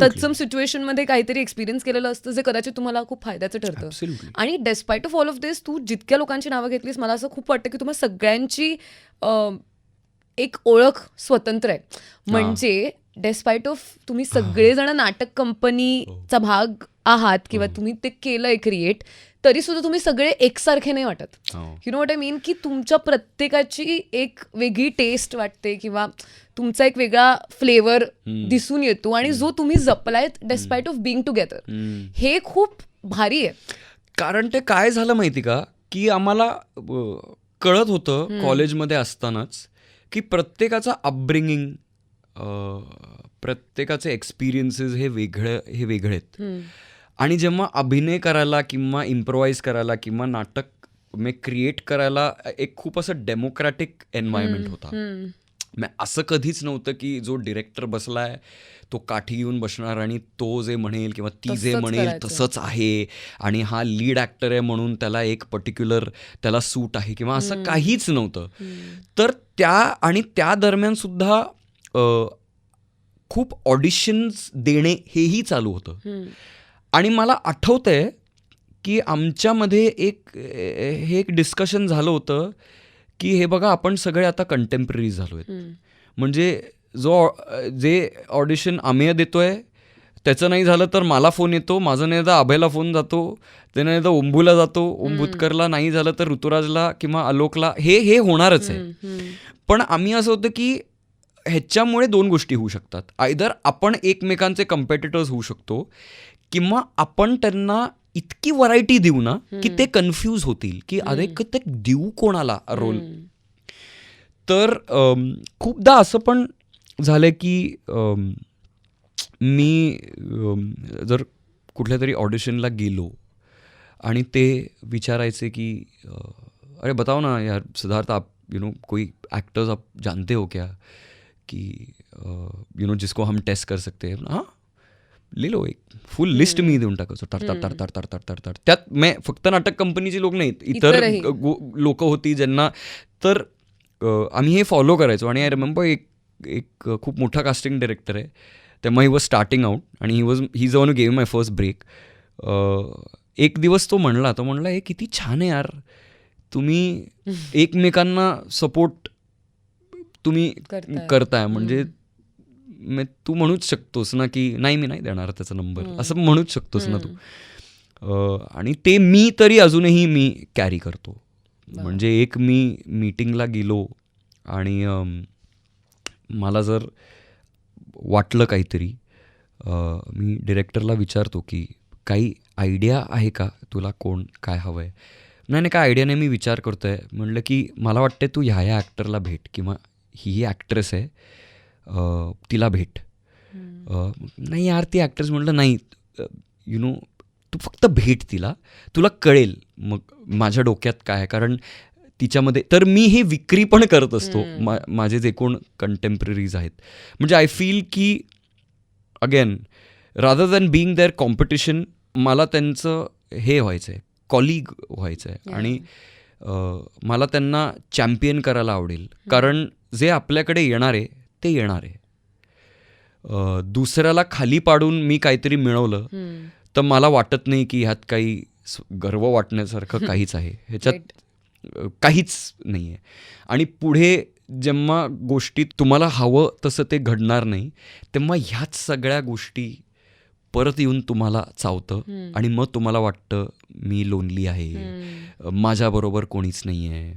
तत्सम सिच्युएशन मध्ये काहीतरी एक्सपिरियन्स केलेलं असतं जे कदाचित तुम्हाला खूप फायद्याचं ठरतं. आणि डेस्पाईट ऑफ ऑल ऑफ दिस, तू जितक्या लोकांची नावं घेतलीस, मला असं खूप वाटतं की तुम्हाला सगळ्यांची एक ओळख स्वतंत्र आहे. म्हणजे डेस्पाईट ऑफ तुम्ही सगळेजण नाटक कंपनीचा भाग आहात किंवा तुम्ही ते केलंय क्रिएट, तरी सुद्धा तुम्ही सगळे एकसारखे नाही वाटत. You know what I mean, की तुमच्या प्रत्येकाची एक वेगळी टेस्ट वाटते किंवा तुमचा एक वेगळा फ्लेवर दिसून येतो, आणि जो तुम्ही जपलायत डेस्पाईट ऑफ बिंग टुगेदर, हे खूप भारी आहे. कारण ते काय झालं माहिती का, की आम्हाला कळत होतं कॉलेजमध्ये असतानाच की प्रत्येकाचा अपब्रिंगिंग, प्रत्येकाचे एक्सपिरियन्सेस हे वेगळे आहेत. आणि जेव्हा अभिनय करायला किंवा इम्प्रोवाइज करायला किंवा नाटक क्रिएट करायला एक खूप असं डेमोक्रॅटिक एन्व्हायरमेंट होता. असं कधीच नव्हतं की जो डिरेक्टर बसलाय तो काठी घेऊन बसणार आणि तो जे म्हणेल किंवा ती जे म्हणेल तसंच आहे, आणि हा लीड ॲक्टर आहे म्हणून त्याला एक पर्टिक्युलर त्याला सूट आहे किंवा असं काहीच नव्हतं. तर त्या दरम्यान सुद्धा खूप ऑडिशन्स देणे हेही चालू होतं. आणि मला आठवतंय की आमच्यामध्ये एक डिस्कशन झालं होतं की हे बघा, आपण सगळे आता कंटेम्पररी झालो आहेत. म्हणजे जे ऑडिशन आम्ही देतोय त्याचं नाही झालं तर मला फोन येतो, माझं नाही तर अभयला फोन जातो, ते नाही तर ओंबूला जातो, ओंबुतकरला नाही झालं तर ऋतुराजला किंवा आलोकला, हे होणारच आहे. पण आम्ही असं होतं की ह्याच्यामुळे दोन गोष्टी होऊ शकतात. आयदर आपण एकमेकांचे कम्पेटिटर्स होऊ शकतो किंवा आपण त्यांना इतकी व्हरायटी देऊ ना की ते कन्फ्यूज होतील की अरे ते देऊ कोणाला रोल. तर खूपदा असं पण झालं की मी जर कुठल्या तरी ऑडिशनला गेलो आणि ते विचारायचे की अरे बताओ ना यार सिद्धार्थ, आप कोई एक्टर्स आप जानते हो क्या कि जिसको हम टेस्ट कर सकते हैं. हाँ, लिहिलो एक फुल लिस्ट मी देऊन टाकायचो तर त्यात मी फक्त नाटक कंपनीची लोक नाहीत, इतर इतरही. लोक होती ज्यांना. तर आम्ही हे फॉलो करायचो. आणि आय रिमेंबर एक खूप मोठा कास्टिंग डायरेक्टर आहे, तेव्हा ही वॉज स्टार्टिंग आउट आणि ही ज वन गेव माय फर्स्ट ब्रेक. एक दिवस तो म्हणला हे किती छान आहे यार, तुम्ही एकमेकांना सपोर्ट तुम्ही करताय, म्हणजे तू म्हणूच शकतोस ना की नाही मी नाही देणार त्याचा नंबर, असं म्हणूच शकतोस ना तू. आणि ते मी तरी अजूनही मी कॅरी करतो. म्हणजे एक मी मीटिंगला गेलो आणि मला जर वाटलं काहीतरी, मी डिरेक्टरला विचारतो की काही आयडिया आहे का तुला, कोण काय हवं आहे. नाही काय आयडिया नाही, मी विचार करतो आहे. म्हणलं की मला वाटते तू ह्या ॲक्टरला भेट, किंवा ही ॲक्ट्रेस आहे तिला भेट. नाही यार ती ॲक्ट्रेस. म्हटलं नाही तू फक्त भेट तिला, तुला कळेल मग माझ्या डोक्यात काय आहे. कारण तिच्यामध्ये तर मी हे विक्री पण करत असतो माझे जे कोण कंटेम्पररीज आहेत. म्हणजे आय फील की again rather than being there competition, मला त्यांचं हे व्हायचं आहे, कॉलिग व्हायचं आहे. आणि मला त्यांना चॅम्पियन करायला आवडेल. कारण जे आपल्याकडे येणार आहे ते येणार आहे. दुसऱ्याला खाली पाडून मी काहीतरी मिळवलं तर मला वाटत नाही की ह्यात काही गर्व वाटण्यासारखं काहीच आहे, ह्याच्यात काहीच नाही आहे. आणि पुढे जेव्हा गोष्टी तुम्हाला हवं तसं ते घडणार नाही, तेव्हा ह्याच सगळ्या गोष्टी परत येऊन तुम्हाला चावतं. आणि मग तुम्हाला वाटतं मी लोनली आहे, माझ्याबरोबर कोणीच नाही आहे,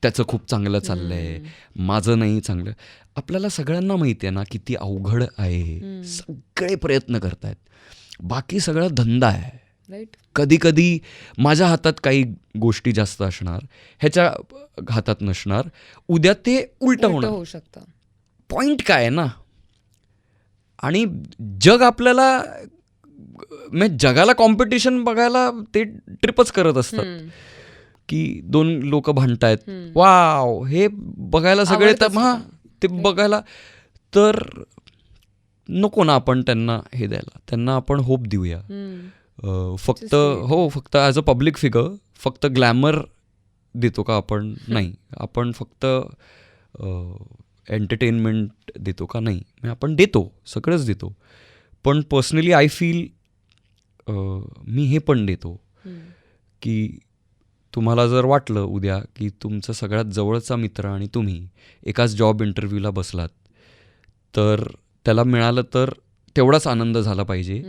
त्याचं खूप चांगलं चाललं आहे, माझं नाही चांगलं. आपल्याला सगळ्यांना माहिती आहे ना किती अवघड आहे. सगळे प्रयत्न करतायत, बाकी सगळा धंदा आहे. कधी कधी माझ्या हातात काही गोष्टी जास्त असणार, ह्याच्या हातात नसणार, उद्या ते उलट होऊ शकतं. पॉइंट काय आहे ना. आणि जग आपल्याला जगाला कॉम्पिटिशन बघायला ते ट्रिपच करत असतात की दोन लोक भांडतायत, वाव हे बघायला सगळे. तर हां ते बघायला तर नको ना आपण त्यांना हे द्यायला, त्यांना आपण होप देऊया. फक्त ॲज अ पब्लिक फिगर फक्त ग्लॅमर देतो का आपण? नाही. आपण फक्त एंटरटेनमेंट देतो का? नाही. आपण देतो, सगळंच देतो. पण पर्सनली आय फील मी हे पण देतो की तुम्हाला जर वाटलं उद्या की तुमचा सगळ्यात जवळचा मित्र आणि तुम्ही एकाच जॉब इंटरव्ह्यूला बसलात, तर त्याला मिळालं तर तेवढाच आनंद झाला पाहिजे.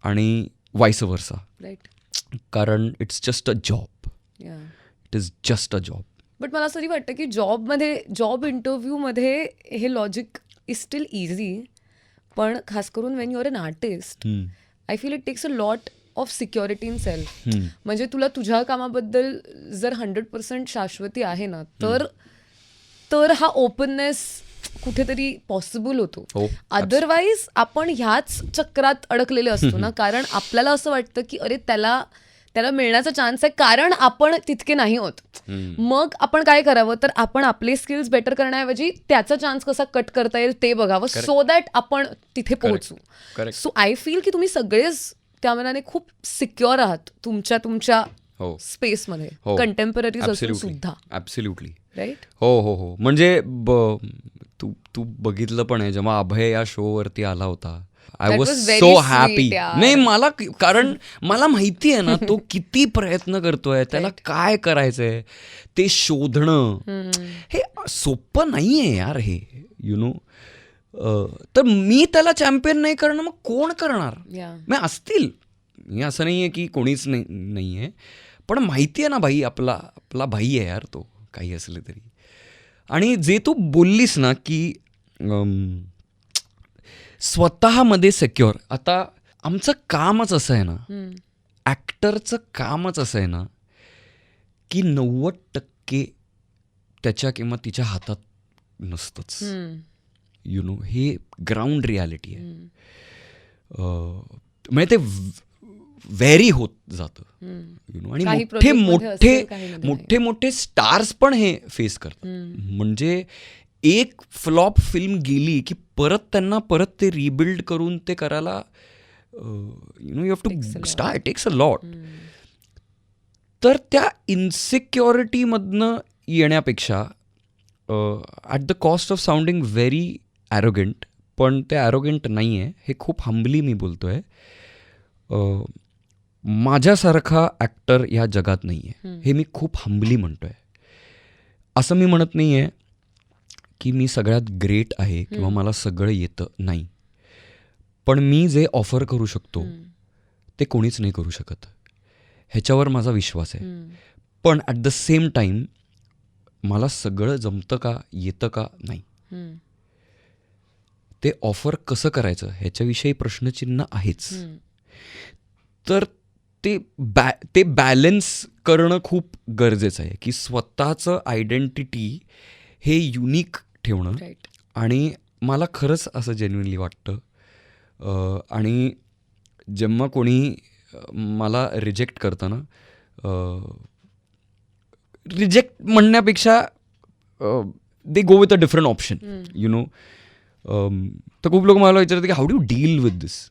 आणि वाईस वर्सा. कारण it's just a job. It is just a job. But मला असं वाटतं की जॉब इंटरव्ह्यूमध्ये हे लॉजिक इज स्टील इझी, पण खास करून when you're an artist I feel it takes a lot of security in self. म्हणजे तुला तुझ्या कामाबद्दल जर 100% शाश्वती आहे ना, तर हा ओपननेस कुठेतरी पॉसिबल होतो. अदरवाईज आपण ह्याच चक्रात अडकलेले असतो ना. कारण आपल्याला असं वाटतं की अरे त्याला मिळण्याचा चान्स आहे, कारण आपण तितके नाही होत. मग आपण काय करावं, तर आपण आपले स्किल्स बेटर करण्याऐवजी त्याचा चान्स कसा कट करता येईल ते बघावं, सो दॅट आपण तिथे पोहोचू. सो आय फील की तुम्ही सगळेच त्या मनाने खूप सिक्युअर आहात तुमच्या स्पेसमध्ये, कंटेम्पररी असून सुद्धा. Absolutely right. हो. म्हणजे तू बघितलं पण आहे जेव्हा अभय या शो वरती आला होता, आय वॉज सो हॅपी. नाही मला, कारण मला माहिती आहे ना तो किती प्रयत्न करतोय, त्याला काय करायचंय ते शोधणं हे सोपं नाहीये यार हे, तर मी त्याला चॅम्पियन नाही करणार, मग कोण करणार? मग असतील, मी असं नाहीये की कोणीच नाहीये, पण माहिती आहे ना भाई, आपला भाई आहे यार तो, काही असले तरी. आणि जे तू बोललीस ना की स्वतःमध्ये सेक्युअर, आता आमचं कामच असं आहे ना, ॲक्टरचं कामच असं आहे ना की 90% त्याच्या किंवा तिच्या हातात नसतंच. हे ग्राउंड रियालिटी आहे. म्हणजे ते व्हेरी होत जातं. आणि मोठे स्टार्स पण हे फेस करतात. म्हणजे एक फ्लॉप फिल्म गेली की परत ते रिबिल्ड करून ते करायला you have to start takes a lot. तर त्या इन्सिक्युरिटीमधनं येण्यापेक्षा at the cost of sounding very arrogant, पण ते ॲरोगंट नाही आहे, हे खूप हंबली मी बोलतो आहे. माझ्यासारखा ॲक्टर ह्या जगात नाही आहे, हे मी खूप हंबली म्हणतो आहे. असं मी म्हणत नाही आहे की मी सगळ्यात ग्रेट आहे किंवा मला सगळं येतं, नाही. पण मी जे ऑफर करू शकतो ते कोणीच नाही करू शकत, ह्याच्यावर माझा विश्वास आहे. पण ॲट द सेम टाईम मला सगळं जमतं का, येतं का, नाही. ते ऑफर कसं करायचं ह्याच्याविषयी प्रश्नचिन्ह आहेच. तर ते बॅलन्स करणं खूप गरजेचं आहे की स्वतःचं आयडेंटिटी हे युनिक ठेवणं. आणि मला खरंच असं जेन्युइनली वाटतं. आणि जेव्हा कोणी मला रिजेक्ट करतं ना, रिजेक्ट म्हणण्यापेक्षा they go with a different option, you know. तर खूप लोक मला विचारतात की how do deal with this.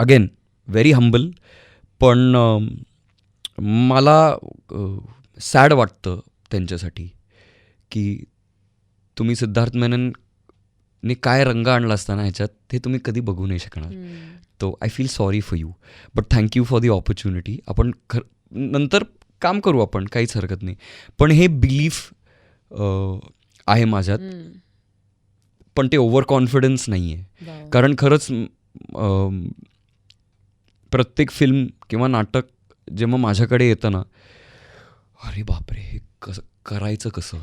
Again very humble, पण मला सॅड वाटतं त्यांच्यासाठी की तुम्ही सिद्धार्थ मेननने काय रंग आणला असताना ह्याच्यात ते तुम्ही कधी बघू नाही शकणार. तो I feel sorry for you, but thank you for the opportunity. आपण नंतर काम करू, आपण काहीच हरकत नाही. पण हे बिलीफ आहे माझ्यात, पण ते ओव्हर कॉन्फिडन्स नाही आहे. कारण खरंच प्रत्येक फिल्म किंवा नाटक जेव्हा माझ्याकडे येतं ना, अरे बापरे, हे कसं करायचं, कसं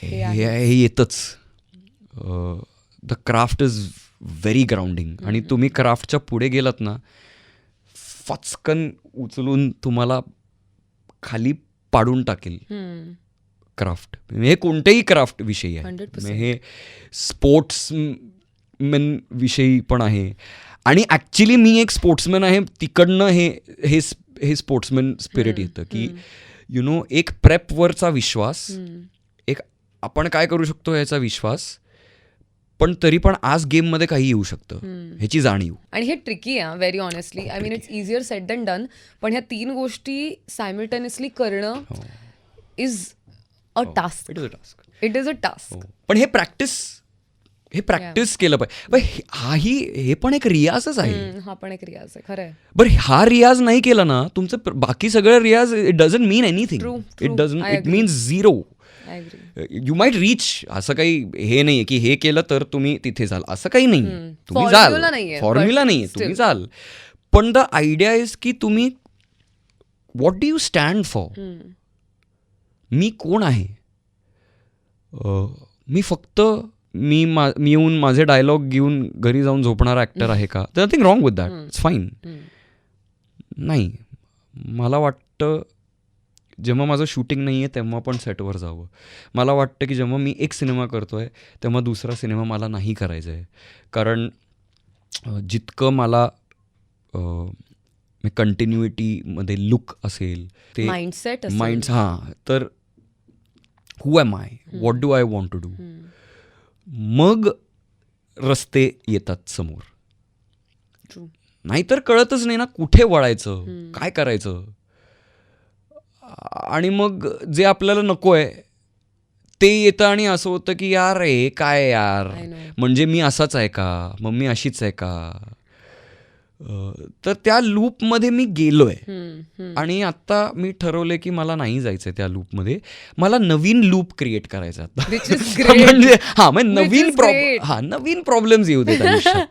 हे येतंच. The craft is very grounding. आणि तुम्ही क्राफ्टच्या पुढे गेलात ना, फचकन उचलून तुम्हाला खाली पाडून टाकेल क्राफ्ट. हे कोणत्याही क्राफ्ट विषयी आहे, हे स्पोर्ट्समॅन विषयी पण आहे. आणि ॲक्च्युली मी एक स्पोर्ट्समॅन आहे, तिकडनं हे स्पोर्ट्समॅन स्पिरिट येतं की यु नो, एक प्रेपवरचा विश्वास, एक आपण काय करू शकतो याचा विश्वास, पण तरी पण आज गेममध्ये काही येऊ शकतं ह्याची जाणीव. आणि हे ट्रिकी आहे very honestly. I mean it's easier sed than done. पण ह्या 3 गोष्टी सायमल्टेनियसली करणं is a task. It is a task. पण हे प्रॅक्टिस केलं पाहिजे. हे पण एक रियाजच आहे. हा पण एक रियाज आहे, खरं आहे. बरं, हा रियाज नाही केला ना, तुमचं बाकी सगळं रियाज it doesn't mean anything. It means zero. You might reach. असं काही हे नाही की हे केलं तर तुम्ही तिथे जाल, असं काही नाही. तुम्ही जाल, फॉर्म्युला नाही, तुम्ही जाल. पण द आयडिया इज की तुम्ही what do you stand for. मी कोण आहे. मी फक्त मी येऊन माझे डायलॉग घेऊन घरी जाऊन झोपणारा ॲक्टर आहे का. तर nothing wrong with that, it's fine. नाही, मला वाटतं जेव्हा माझं शूटिंग नाही आहे तेव्हा पण सेटवर जावं. मला वाटतं की जेव्हा मी एक सिनेमा करतो आहे तेव्हा दुसरा सिनेमा मला नाही करायचा आहे. कारण जितकं मला कंटिन्युइटीमध्ये लुक असेल, ते माइंडसेट, हां, तर who am I, what do I want to do. मग रस्ते येतात समोर. नाहीतर कळतच नाही ना कुठे वळायचं, काय करायचं. आणि मग जे आपल्याला नको आहे ते येतं आणि असं होतं की यार हे काय यार, म्हणजे मी असाच आहे का, मग मी अशीच आहे का. तर त्या लूपमध्ये मी गेलोय. आणि आता मी ठरवलंय की मला नाही जायचंय त्या लूपमध्ये. मला नवीन लूप क्रिएट करायचा आता. म्हणजे नवीन प्रॉब्लेम्स येऊ देत आयुष्यात.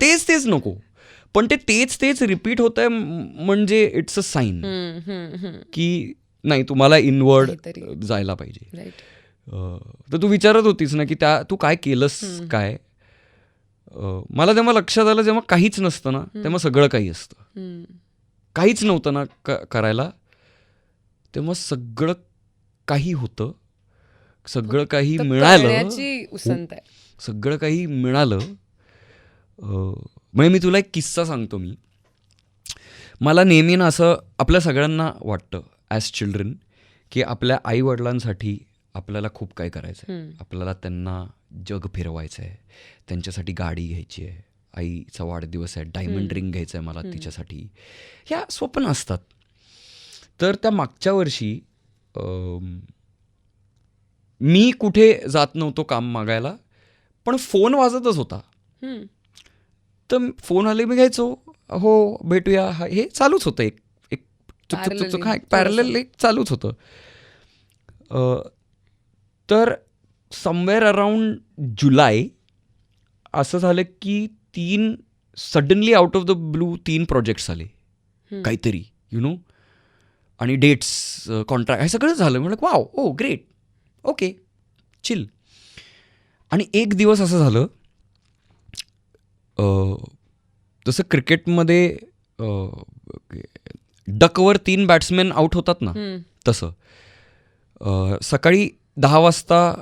तेच नको. पण तेच रिपीट होत आहे, म्हणजे इट्स अ साईन की नाही, तुम्हाला इनवर्ड जायला पाहिजे. तर तू विचारत होतीस ना की तू काय केलंस काय. मला तेव्हा लक्षात आलं, जेव्हा काहीच नसतं ना तेव्हा सगळं काही असतं. काहीच नव्हतं ना करायला तेव्हा सगळं काही होतं, सगळं काही मिळालं, सगळं काही मिळालं. म्हणजे मी तुला एक किस्सा सांगतो. मला नेहमी ना असं आपल्या सगळ्यांना वाटतं ॲज चिल्ड्रन की आपल्या आईवडिलांसाठी आपल्याला खूप काय करायचं आहे. आपल्याला त्यांना जग फिरवायचं आहे, त्यांच्यासाठी गाडी घ्यायची आहे, आईचा वाढदिवस आहे, डायमंड रिंग घ्यायचं आहे मला तिच्यासाठी, ह्या स्वप्न असतात. तर त्या मागच्या वर्षी मी कुठे जात नव्हतो काम मागायला, पण फोन वाजतच होता. तर फोन आले मी घ्यायचो, हो भेटूया, हे चालूच होतं. एक एक चुक हा एक पॅरलल एक चालूच होतं. तर समवेअर अराउंड जुलै असं झालं की suddenly out of the blue 3 projects आले काहीतरी, आणि डेट्स, कॉन्ट्रॅक्ट, हे सगळं झालं. म्हणलं वाव, ओ ग्रेट, ओके, चिल. आणि एक दिवस असं झालं, जसं क्रिकेटमध्ये डकवर 3 बॅट्समॅन आउट होतात ना, तसं सकाळी 10 वाजता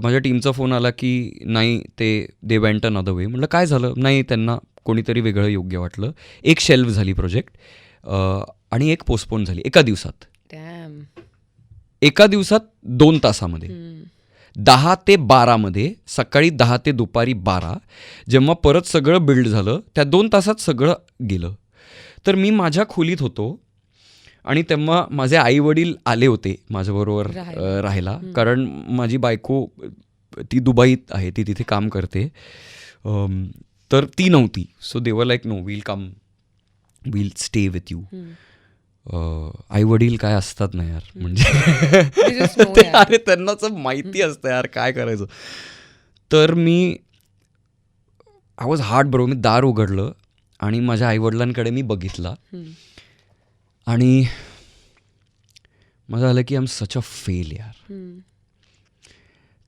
माझ्या टीमचा फोन आला की नाही, दे वेंट अनदर वे. म्हटलं काय झालं? नाही, त्यांना कोणीतरी वेगळं योग्य वाटलं. एक शेल्फ झाली प्रोजेक्ट आणि एक पोस्टपोन झाली एका दिवसात. एका दिवसात 2 तासामध्ये, 10 ते 12 मध्ये, सकाळी 10 ते दुपारी 12. जेव्हा परत सगळं बिल्ड झालं त्या 2 तासात सगळं गेलं. तर मी माझ्या खोलीत होतो आणि तेव्हा माझे आई वडील आले होते माझ्याबरोबर राहायला, कारण माझी बायको ती दुबईत आहे, ती तिथे काम करते, तर ती नव्हती. So they were like no, will stay with you. आई वडील काय असतात ना यार, म्हणजे अरे त्यांनाच माहिती असतं यार काय करायचं. तर मी आय वॉज हार्ट ब्रो. मी दार उघडलं आणि माझ्या आईवडिलांकडे मी बघितला आणि माझं झालं की I am such a fail यार.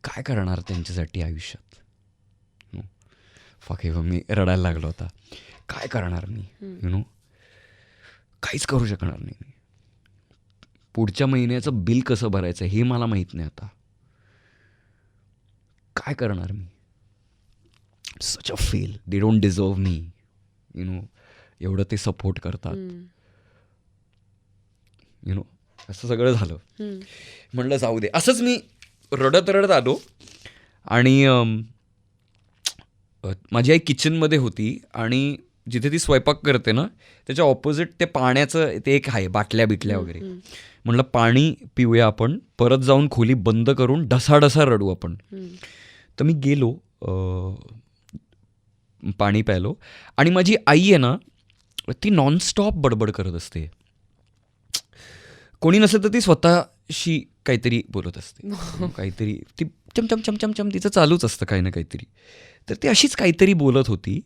काय करणार त्यांच्यासाठी आयुष्यात. फक, मी रडायला लागलो होता. काय करणार मी, काहीच करू शकणार नाही मी. पुढच्या महिन्याचं बिल कसं भरायचं हे मला माहीत नाही आता. काय करणार मी. Such a fail. They don't deserve me. एवढं ते सपोर्ट करतात. असं सगळं झालं. म्हणलं जाऊ दे. असंच मी रडत रडत आलो आणि माझी आई किचनमध्ये होती आणि जिथे ती स्वयंपाक करते ना त्याच्या ऑपोजिट ते पाण्याचं ते एक आहे, बाटल्या बिटल्या वगैरे. म्हणलं पाणी पिऊया आपण, परत जाऊन खोली बंद करून ढसाढसा रडू आपण. तर मी गेलो, पाणी प्यायलो आणि माझी आई आहे ना ती नॉनस्टॉप बडबड करत असते. कोणी नसेल तर ती स्वतःशी काहीतरी बोलत असते, काहीतरी ती चमचम चमचम चम तिचं चालूच असतं काही ना काहीतरी. तर ती अशीच काहीतरी बोलत होती.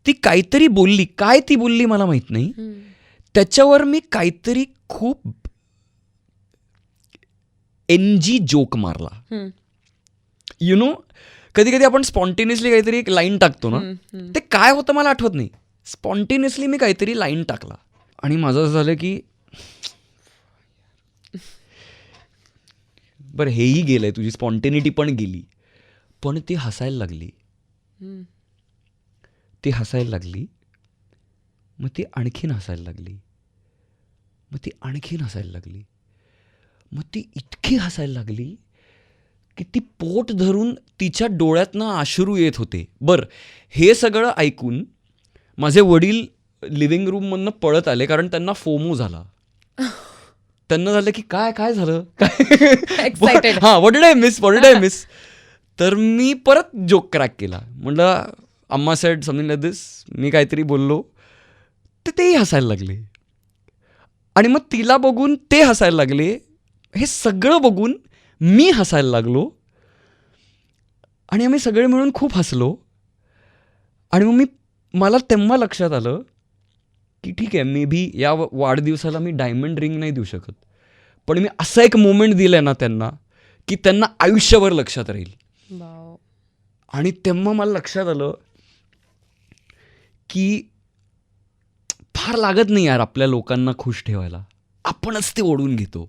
ती काहीतरी बोलली, काय ती बोलली मला माहीत नाही. त्याच्यावर मी काहीतरी खूप NG जोक मारला. कधी कधी आपण स्पॉन्टेनियसली काहीतरी एक लाईन टाकतो ना, ते काय होतं मला आठवत नाही. स्पॉन्टेनियसली मी काहीतरी लाईन टाकला आणि माझं असं झालं की बरं हेही गेलंय, तुझी स्पॉन्टेनिटी पण गेली. पण ती हसायला लागली. ती हसायला लागली, मग ती आणखीन हसायला लागली, मग ती आणखीन हसायला लागली, मग ती इतकी हसायला लागली की ती पोट धरून तिच्या डोळ्यातनं अश्रू येत होते. बरं, हे सगळं ऐकून माझे वडील लिव्हिंग रूममधनं पळत आले, कारण त्यांना फोमो झाला. त्यांना झालं की काय काय झालं, काय, हां व्हॉट डिड आय मिस. तर मी परत जोक क्रॅक केला. म्हटलं अम्मा सेड समथिंग लाईक दिस. मी काहीतरी बोललो, तेही हसायला लागले आणि मग तिला बघून ते हसायला लागले. हे सगळं बघून मी हसायला लागलो आणि आम्ही सगळे मिळून खूप हसलो. आणि मग मला तेव्हा लक्षात आलं की ठीक आहे, मे बी या वाढदिवसाला मी डायमंड रिंग नाही देऊ शकत, पण मी असं एक मोमेंट दिलंय ना त्यांना की त्यांना आयुष्यभर लक्षात राहील. आणि तेव्हा मला लक्षात आलं की फार लागत नाही यार आपल्या लोकांना खुश ठेवायला, आपणच ते ओढून घेतो.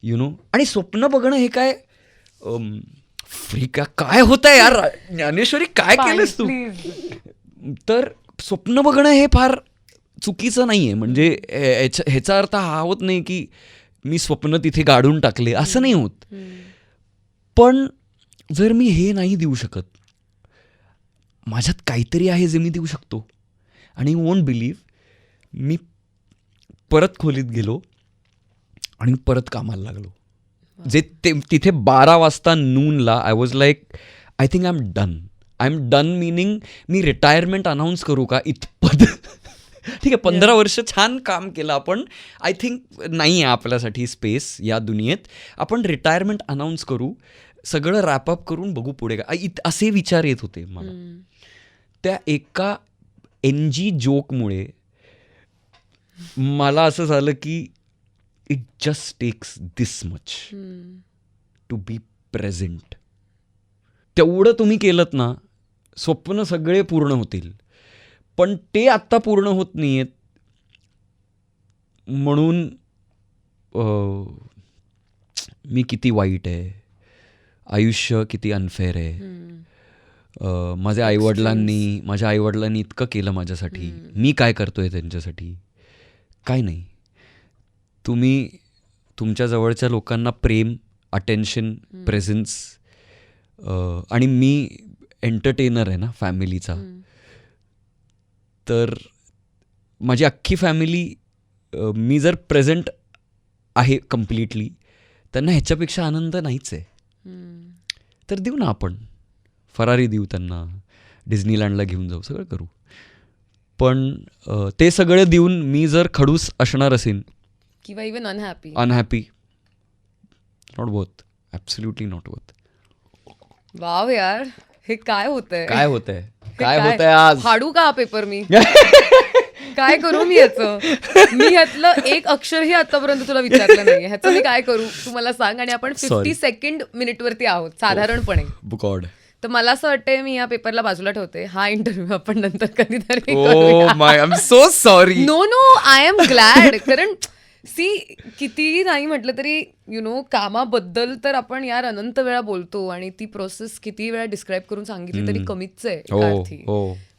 आणि स्वप्न बघणं हे काय फ्री काय होतंय यार ज्ञानेश्वरी, काय केलंस तू. तर स्वप्न बघणं हे फार चुकीचं नाही आहे. म्हणजे ह्याचा अर्थ हा होत नाही की मी स्वप्न तिथे गाडून टाकले, असं नाही होत. पण जर मी हे नाही देऊ शकत, माझ्यात काहीतरी आहे जे मी देऊ शकतो. आणि यू वोंट बिलीव्ह, मी परत खोलीत गेलो आणि परत कामाला लागलो. जे तिथे 12 वाजता नूनला I was like, I think I am done meaning मी रिटायरमेंट अनाऊन्स करू का इतपत. ठीक आहे, 15 वर्ष छान काम केलं आपण, आय थिंक नाही आहे आपल्यासाठी स्पेस या दुनियेत, आपण रिटायरमेंट अनाऊन्स करू, सगळं रॅपअप करून बघू पुढे का, असे विचार येत होते मला. त्या एका NG जोकमुळे मला असं झालं की it just takes this much to be present. तेवढं तुम्ही केलं ना, स्वप्न सगळे पूर्ण होतील. पण ते आत्ता पूर्ण होत नाही आहेत म्हणून मी किती वाईट आहे, आयुष्य किती अनफेअर आहे, माझ्या आईवडिलांनी इतकं केलं माझ्यासाठी, मी काय करतोय त्यांच्यासाठी. काय नाही, तुम्ही तुमच्या जवळच्या लोकांना प्रेम, अटेन्शन, प्रेझेन्स, आणि मी एंटरटेनर आहे ना फॅमिलीचा, तर माझी अख्खी फॅमिली, मी जर प्रेझेंट आहे कम्प्लिटली, त्यांना ह्याच्यापेक्षा आनंद नाहीच आहे. तर देऊ ना आपण, फरारी देऊ त्यांना, डिझनीलँडला घेऊन जाऊ, सगळं करू. पण ते सगळं देऊन मी जर खडूस असणार असेन किंवा even unhappy, not worth, absolutely not worth. Wow यार, हे काय होतंय आज? फाडू का हा पेपर मी? काय करू मी याचं? मी ह्यातलं एक अक्षरही आतापर्यंत तुला विचारलं नाही, ह्याचं मी काय करू तू मला सांग. आणि आपण 52nd मिनिटवरती आहोत साधारणपणे. गॉड. तर मला असं वाटतंय मी या पेपरला बाजूला ठेवते, हा इंटरव्ह्यू आपण नंतर कधीतरी I am so sorry. No I am glad. कारण कितीही नाही म्हटलं तरी कामाबद्दल तर आपण यार अनंत वेळा बोलतो, आणि ती प्रोसेस किती वेळा डिस्क्राईब करून सांगितली तरी कमीच आहे एका अर्थी.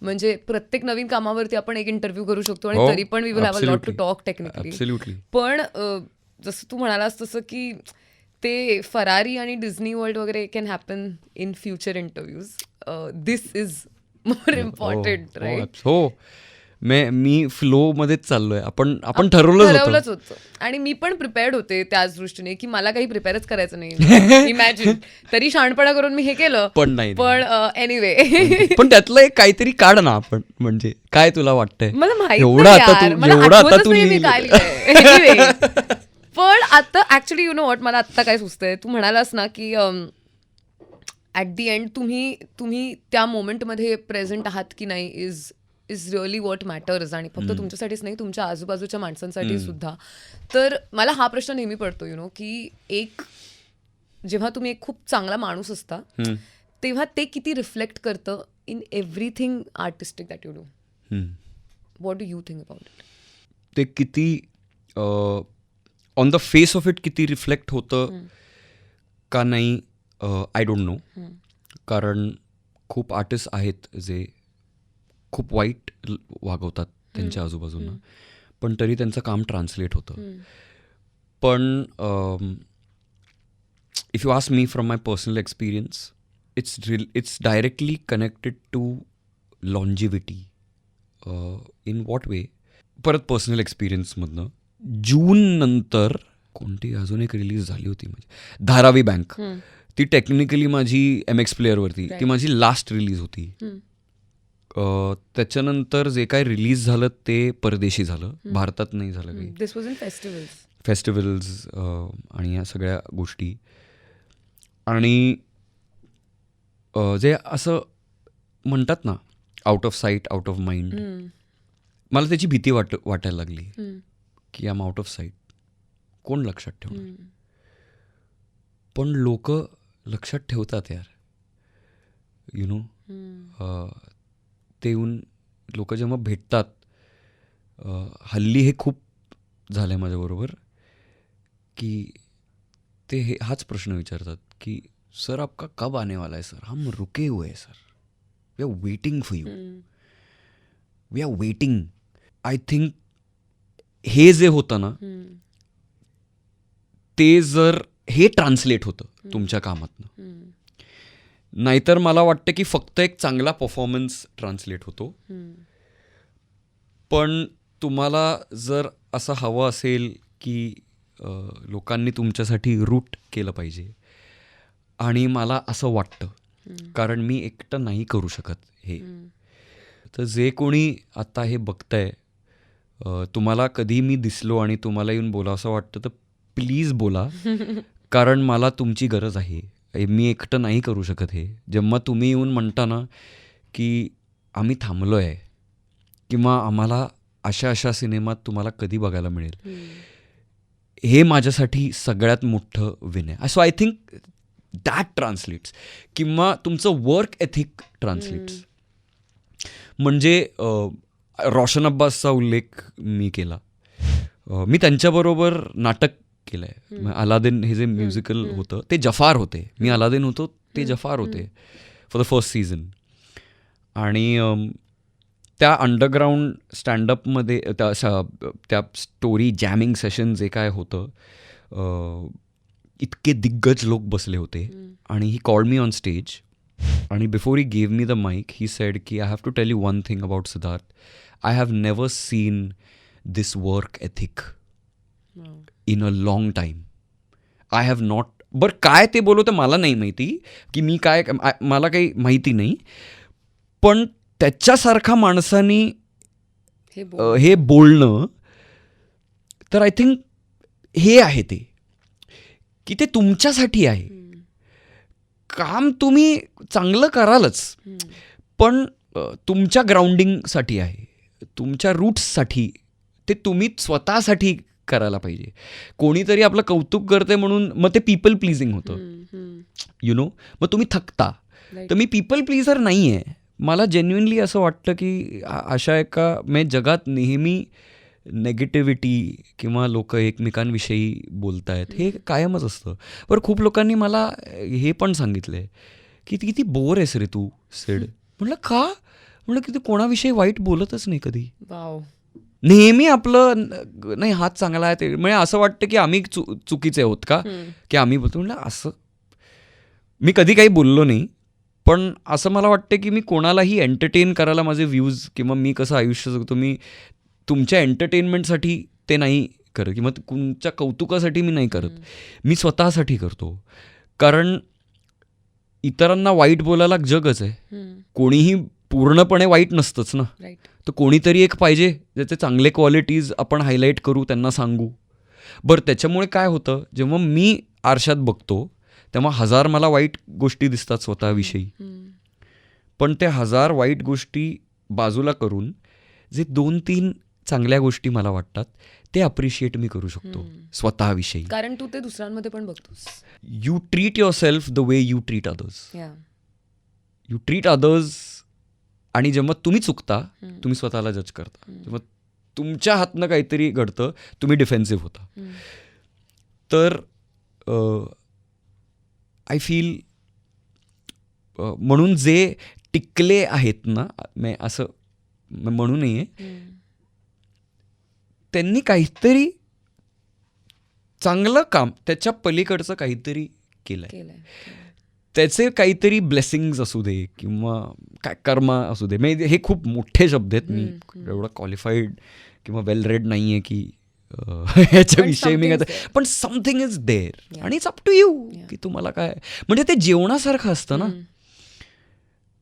म्हणजे प्रत्येक नवीन कामावरती आपण एक इंटरव्ह्यू करू शकतो आणि तरी पण we will have a lot to talk technically. पण जसं तू म्हणालास तसं की ते फरारी आणि डिझनी वर्ल्ड वगैरे can happen in future interviews. This is more important, right? हो, मी फ्लो मध्येच चाललोय. आपण ठरवलंच होतं. आणि मी पण प्रिपेअर्ड होते त्याच दृष्टीने की मला काही प्रिपेअरच करायचं नाही. इमॅजिन, तरी शहाणपणा करून मी हे केलं, पण एनिवे. पण त्यातलं एक काहीतरी काढ ना आपण. म्हणजे काय तुला वाटतंय? मला माहिती नाही मी काय लिहिलंय. पण आता ऍक्च्युली मला आत्ता काय सुचतंय, तू म्हणालास ना की ऍट दी एंड तुम्ही त्या मोमेंटमध्ये प्रेझेंट आहात की नाही इज रिअली वॉट मॅटर्स. आणि फक्त तुमच्यासाठीच नाही, तुमच्या आजूबाजूच्या माणसांसाठी सुद्धा. तर मला हा प्रश्न नेहमी पडतो की जेव्हा तुम्ही एक खूप चांगला माणूस असता तेव्हा ते किती रिफ्लेक्ट करतं in everything artistic that you do. What do you think about it? ते किती on the face of it किती रिफ्लेक्ट होतं का नाही, आय डोंट नो. कारण खूप आर्टिस्ट आहेत जे खूप वाईट वागवतात त्यांच्या आजूबाजूंना, पण तरी त्यांचं काम ट्रान्सलेट होतं. पण if you ask me from my personal experience, it's directly connected to longevity. In what way? परत पर्सनल एक्सपिरियन्समधनं, जून नंतर कोणती अजून एक रिलीज झाली होती माझी, धारावी बँक. ती टेक्निकली माझी MX प्लेअरवरती, ती माझी लास्ट रिलीज होती. त्याच्यानंतर जे काय रिलीज झालं ते परदेशी झालं, भारतात नाही झालं काही. दिस वॉज इन फेस्टिवल्स आणि या सगळ्या गोष्टी. आणि जे असं म्हणतात ना, out of site out of mind, मला त्याची भीती वाटायला लागली की I am out of site, कोण लक्षात ठेवणार? पण लोक लक्षात ठेवतात यार, ते येऊन लोक जेव्हा भेटतात, हल्ली हे खूप झालं आहे माझ्याबरोबर की ते हाच प्रश्न विचारतात की सर आपका कब आने वाला है सर, हम रुके हुए हैं sir, we are waiting for you, we are waiting. I think हे जे होतं ना, ते जर हे ट्रान्सलेट होतं तुमच्या कामातनं. नाहीतर मला वाटतं की फक्त एक चांगला परफॉर्मन्स ट्रान्सलेट होतो. पण तुम्हाला जर असं हवं असेल की लोकांनी तुमच्यासाठी रूट केलं पाहिजे, आणि मला असं वाटतं, कारण मी एकटं नाही करू शकत हे, तर जे कोणी आता हे बघतंय, तुम्हाला कधी मी दिसलो आणि तुम्हाला येऊन बोला असं वाटतं तर प्लीज बोला, कारण मला तुमची गरज आहे. मी एकटं नाही करू शकत हे. जेव्हा तुम्ही येऊन म्हणता ना की आम्ही थांबलो आहे किंवा आम्हाला अशा अशा सिनेमात तुम्हाला कधी बघायला मिळेल, हे माझ्यासाठी सगळ्यात मोठं विन आहे. So I think that translates, किंवा तुमचं वर्क एथिक ट्रान्सलेट्स. म्हणजे रोशन अब्बासचा उल्लेख मी केला. मी त्यांच्याबरोबर नाटक केलं आहे. अलादीन हे जे म्युझिकल होतं ते जफार होते, मी अलादीन होतो, ते जफार होते फॉर द फर्स्ट सीझन. आणि त्या अंडरग्राऊंड स्टँडअपमध्ये त्या स्टोरी जॅमिंग सेशन जे काय होतं, इतके दिग्गज लोक बसले होते आणि he called me on stage, आणि before he gave me the mic he said की I have to tell you one thing about Siddharth, I have never seen this work ethic in a long time. I have not. बरं काय ते बोलू तर मला नाही माहिती की मी काय, मला काही माहिती नाही, पण त्याच्यासारखा माणसानी हे बोलणं, तर आय थिंक हे आहे ते की ते तुमच्यासाठी आहे. काम तुम्ही चांगलं करालच, पण तुमच्या ग्राउंडिंगसाठी आहे, तुमच्या रूट्ससाठी, ते तुम्ही स्वतःसाठी करायला पाहिजे. कोणीतरी आपलं कौतुक करते म्हणून मग ते पीपल प्लीजिंग होतं, यु नो, मग तुम्ही थकता. तर मी पीपल प्लीजर नाही आहे. मला जेन्युइनली असं वाटतं की अशा एका जगात नेहमी नेगेटिव्हिटी किंवा लोक एकमेकांविषयी बोलत आहेत हे कायमच असतं. बरं खूप लोकांनी मला हे पण सांगितलं आहे की किती बोर आहेस रे तू सेड. म्हटलं का? म्हटलं की तू कोणाविषयी वाईट बोलतच नाही कधी. नेहमी आपलं नाही हात चांगला आहे ते, म्हणजे असं वाटतं की आम्ही चुकीचे आहोत का की आम्ही बोलतो. म्हटलं असं मी कधी काही बोललो नाही, पण असं मला वाटतं की मी कोणालाही एंटरटेन करायला माझे व्ह्यूज किंवा मी कसं आयुष्य जगतो, मी तुमच्या एंटरटेनमेंटसाठी ते नाही करत किंवा तुमच्या कौतुकासाठी मी नाही करत, मी स्वतःसाठी करतो. कारण इतरांना वाईट बोलायला जगच आहे, कोणीही पूर्णपणे वाईट नसतंच ना. तर कोणीतरी एक पाहिजे ज्याचे चांगले क्वालिटीज आपण हायलाईट करू, त्यांना सांगू. बरं त्याच्यामुळे काय होतं, जेव्हा मी आरशात बघतो तेव्हा 1000 मला वाईट गोष्टी दिसतात स्वतःविषयी, पण ते 1000 वाईट गोष्टी बाजूला करून जे 2-3 चांगल्या गोष्टी मला वाटतात ते अप्रिशिएट मी करू शकतो स्वतःविषयी. कारण तू ते दुसऱ्यांमध्ये पण बघतोस. You treat yourself the way you treat others. You treat others, आणि जेव्हा तुम्ही चुकता तुम्ही स्वतःला जज करता. जेव्हा तुमच्या हातनं काहीतरी घडतं तुम्ही डिफेन्सिव्ह होता. तर आय फील म्हणून जे टिकले आहेत ना, मी असं म्हणू नये, त्यांनी काहीतरी चांगलं काम, त्याच्या पलीकडचं काहीतरी केलंय, त्याचे काहीतरी ब्लेसिंग्स असू दे किंवा काय कर्म असू दे. म्हणजे हे खूप मोठे शब्द आहेत, मी एवढं क्वालिफाईड किंवा वेल रेड नाही आहे की ह्याच्याविषयी मी काय, पण समथिंग इज देअर आणि इट्स अप टू यू की तुम्हाला काय. म्हणजे ते जेवणासारखं असतं ना.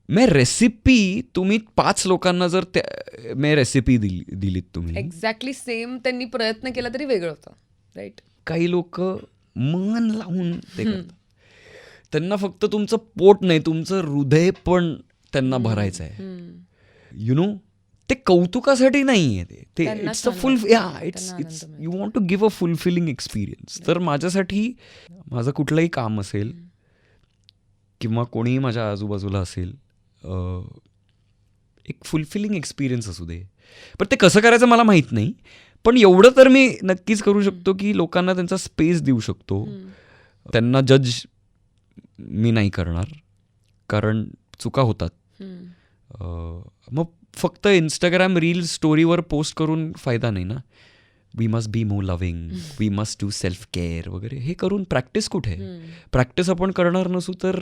मे रेसिपी तुम्ही 5 लोकांना जर मे रेसिपी दिलीत तुम्ही, एक्झॅक्टली सेम त्यांनी प्रयत्न केला तरी वेगळं होतं, राईट. काही लोक मन लावून ते करतात, त्यांना फक्त तुमचं पोट नाही तुमचं हृदय पण त्यांना भरायचं आहे, यु नो. ते कौतुकासाठी नाही आहे, ते it's a it's you want to give a fulfilling experience. तर माझ्यासाठी माझं कुठलंही काम असेल किंवा कोणीही माझ्या आजूबाजूला असेल, एक फुलफिलिंग एक्सपिरियन्स असू दे. पण ते कसं करायचं मला माहीत नाही, पण एवढं तर मी नक्कीच करू शकतो की लोकांना त्यांचा स्पेस देऊ शकतो. त्यांना जज मी नाही करणार, कारण चुका होतात. मग फक्त इंस्टाग्राम रील्स स्टोरीवर पोस्ट करून फायदा नाही ना. We must be more loving, we must do self care वगैरे. हे करून प्रॅक्टिस कुठे? प्रॅक्टिस आपण करणार नसू तर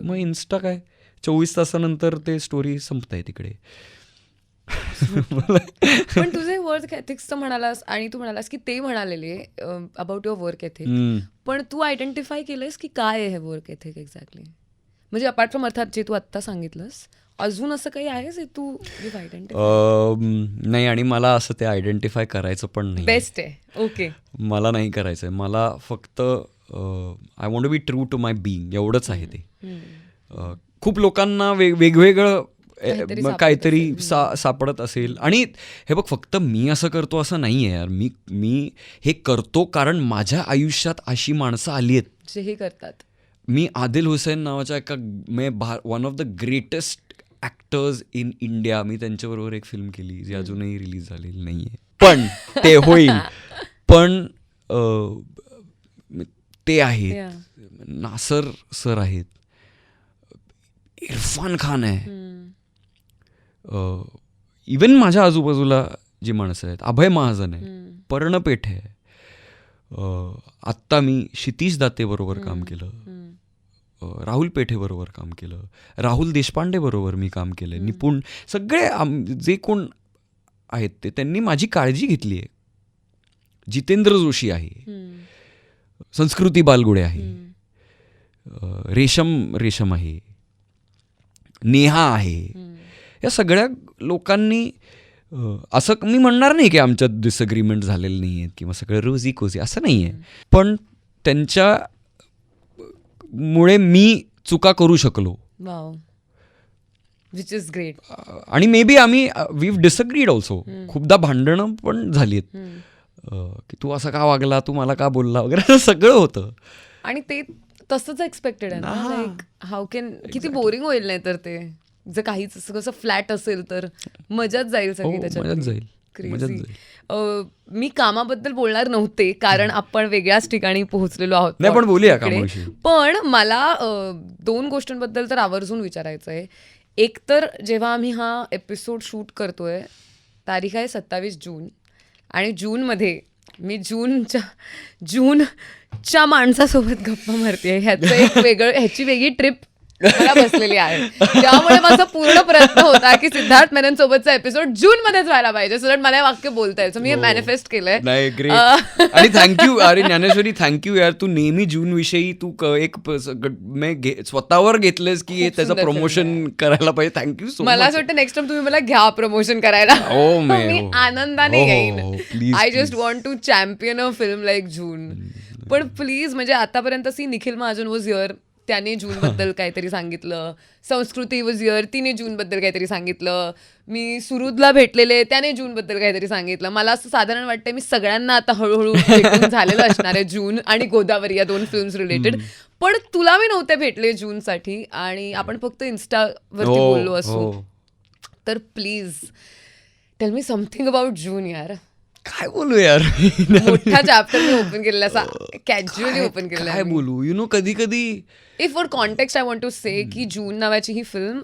मग इन्स्टा काय 24 तासानंतर ते स्टोरी संपताय तिकडे. पण तुझे वर्क एथिक्स म्हणालास आणि तू म्हणालास की ते म्हणालेले अबाउट युअर वर्क एथिक, पण तू आयडेंटिफाय केलंस की काय आहे हे वर्क एथिक एक्झॅक्टली? म्हणजे अपार्ट फ्रॉम अर्थात जे तू आत्ता सांगितलंस, अजून असं काही आहे जे तू नाही, आणि मला असं ते आयडेंटिफाय करायचं पण नाही. बेस्ट आहे. ओके, मला नाही करायचं आहे. मला फक्त I want to be true to my being, एवढंच आहे ते. खूप लोकांना वेगवेगळं काहीतरी सापडत असेल. आणि हे बघ, फक्त मी असं करतो असं नाही आहे यार. मी हे करतो कारण माझ्या आयुष्यात अशी माणसं आली आहेत जे हे करतात. मी आदिल हुसैन नावाच्या एका one of the greatest actors in India, मी त्यांच्याबरोबर एक फिल्म केली जी अजूनही रिलीज झालेली नाही आहे, पण ते होईल. पण ते आहेत, नासर सर आहेत, इरफान खान आहे, इवन माझ्या आजूबाजूला जी माणसं आहेत, अभय महाजन आहे, पर्ण पेठे आहे. आत्ता मी क्षितिज दाते बरोबर काम केलं, राहुल पेठेबरोबर काम केलं, राहुल देशपांडे बरोबर मी काम केलं, निपुण सगळे जे कोण आहेत ते त्यांनी माझी काळजी घेतली आहे. जितेंद्र जोशी आहे, संस्कृती बालगुडे आहे, रेशम आहे, नेहा आहे. या सगळ्या लोकांनी असं मी म्हणणार नाही की आमच्यात डिसअग्रीमेंट झालेलं नाही आहेत किंवा सगळं रोजी कोजी, असं नाही आहे. पण त्यांच्यामुळे मी चुका करू शकलो. Which is great. आणि मे बी आम्ही वीव डिसअग्रीड ऑल्सो. खूपदा भांडणं पण झाली आहेत की तू असं का वागला, तू मला का बोलला वगैरे, सगळं होतं. आणि ते तसंच एक्सपेक्टेड आहे ना. लाईक हाऊ कॅन, किती बोरिंग होईल नाही तर ते जर काहीच असं कसं फ्लॅट असेल तर मजाच जाईल सगळी त्याच्यात. मी कामाबद्दल बोलणार नव्हते कारण आपण वेगळ्याच ठिकाणी पोहोचलेलो आहोत. नाही, पण बोलूया कामाविषयी. पण मला 2 गोष्टींबद्दल तर आवर्जून विचारायचं आहे. एक तर जेव्हा आम्ही हा एपिसोड शूट करतोय, तारीख आहे 27 जून, आणि जूनमध्ये मी जूनच्या माणसासोबत गप्पा मारते. ह्याची वेगळी ट्रिप मला बसलेली आहे. त्यामुळे माझा पूर्ण प्रयत्न होता की सिद्धार्थ मेनन सोबतचा एपिसोड जून मध्येच व्हायला पाहिजे, सो दॅट मला हे वाक्य बोलता येईल. मी मॅनिफेस्ट केलंय. आणि थँक्यू. अरे ज्ञानेश्वरी, थँक्यू यार. तू नेहमी जून विषयी तू एक स्वतःवर घेतलंस की त्याचं प्रमोशन करायला पाहिजे. Thank you so much. मला असं वाटतं नेक्स्ट टाइम तुम्ही मला घ्या प्रमोशन करायला. मी आनंदाने घेईन. I just want to champion a film like June. पण प्लीज, म्हणजे आतापर्यंत निखिल महाजन वॉज हिअर, त्याने जूनबद्दल काहीतरी सांगितलं. संस्कृती वॉज हिअर, तिने जूनबद्दल काहीतरी सांगितलं. मी सुरुदला भेटलेले, त्याने जूनबद्दल काहीतरी सांगितलं. मला असं साधारण वाटतं मी सगळ्यांना आता हळूहळू भेटून झालेलं असणार आहे जून आणि गोदावरी या 2 फिल्म्स रिलेटेड. पण तुला मी नव्हते भेटले जूनसाठी आणि आपण फक्त इन्स्टावरती बोललो असो. तर please tell me something about June यार. काय बोलू यार, मोठा चॅप्टर मी ओपन केलेला, असा कॅज्युअली ओपन केलेला. काय बोलू, कधी कधी if for context I want to say की जून नावाची ही फिल्म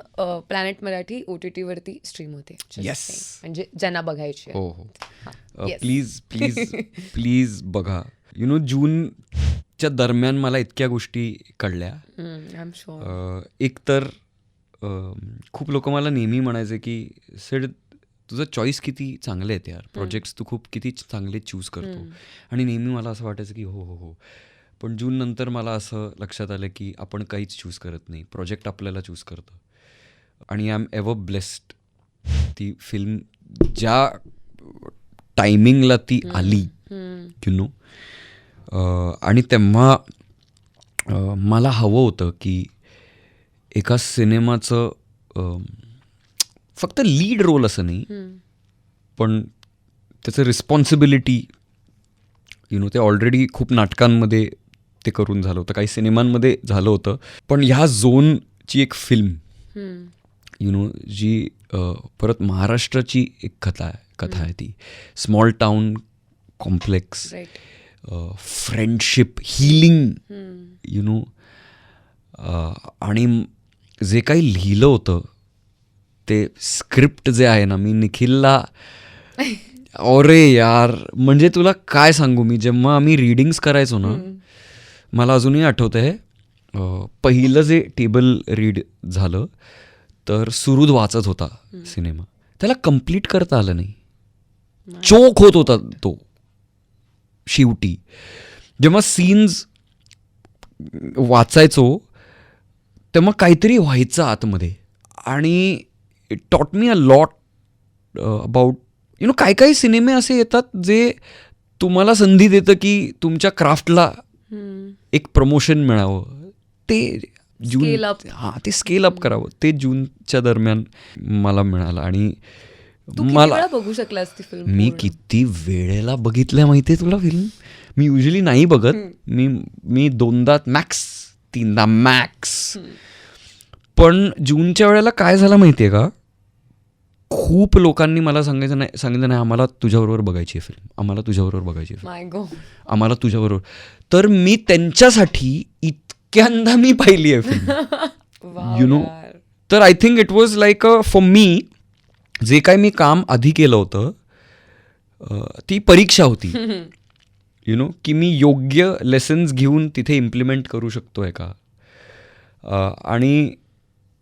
प्लॅनेट मराठी OTT वरती स्ट्रीम होते. म्हणजे ज्यांना बघायची. प्लीज प्लीज प्लीज बघा. जूनच्या दरम्यान मला इतक्या गोष्टी कळल्या. एक तर खूप लोक मला नेहमी म्हणायचे की सेड तुझं चॉईस किती चांगले आहेत यार, प्रोजेक्ट्स तू खूप किती चांगले चूज करतो. आणि नेहमी मला असं वाटायचं की हो, पण जून नंतर मला असं लक्षात आलं की आपण काहीच चूज करत नाही, प्रोजेक्ट आपल्याला चूज करतं. आणि आय एम एव्हर ब्लेस्ड. ती फिल्म ज्या टायमिंगला ती आली आणि तेव्हा मला हवं होतं की एका सिनेमाचं फक्त लीड रोल असं नाही, पण त्याचं रिस्पॉन्सिबिलिटी ते ऑलरेडी खूप नाटकांमध्ये ते करून झालं होतं, काही सिनेमांमध्ये झालं होतं. पण ह्या झोनची एक फिल्म जी परत महाराष्ट्राची एक कथा आहे ती small town complex, friendship, healing, आणि जे काही लिहिलं होतं ते स्क्रिप्ट जे आहे ना, मी निखिलला अरे यार, म्हणजे तुला काय सांगू मी, जेव्हा आम्ही रीडिंग्स करायचो ना, मला अजूनही आठवतं आहे, पहिलं जे टेबल रीड झालं तर सुहृद वाचत होता सिनेमा, त्याला कंप्लीट करता आलं नाही, चोक होत होता तो शेवटी. जेव्हा सीन्स वाचायचो तेव्हा काहीतरी व्हायचं आतमध्ये, आणि it taught me a lot about काही काही सिनेमे असे येतात जे तुम्हाला संधी देतं की तुमच्या क्राफ्टला एक प्रमोशन मिळावं, ते Scale up. ते स्केल अप करावं. ते जूनच्या दरम्यान मला मिळालं. आणि तू किती वेळा बघू शकलास ती फिल्म? मी किती वेळेला बघितलंय माहिती आहे तुला फिल्म? मी युजली नाही बघत, मी 2दा मॅक्स 3दा मॅक्स. पण जूनच्या वेळेला काय झालं माहिती आहे का, खूप लोकांनी मला सांगितलं नाही आम्हाला तुझ्याबरोबर बघायची आहे फिल्म, आम्हाला तुझ्याबरोबर बघायची आहे My God. आम्हाला तुझ्याबरोबर. तर मी त्यांच्यासाठी इतक्यांदा मी पाहिली आहे फिल्म, Wow, यु नो. यार. तर I think it was like for me, जे काय मी काम आधी केलं होतं ती परीक्षा होती, की मी योग्य लेसन्स घेऊन तिथे इम्प्लिमेंट करू शकतो आहे का. आणि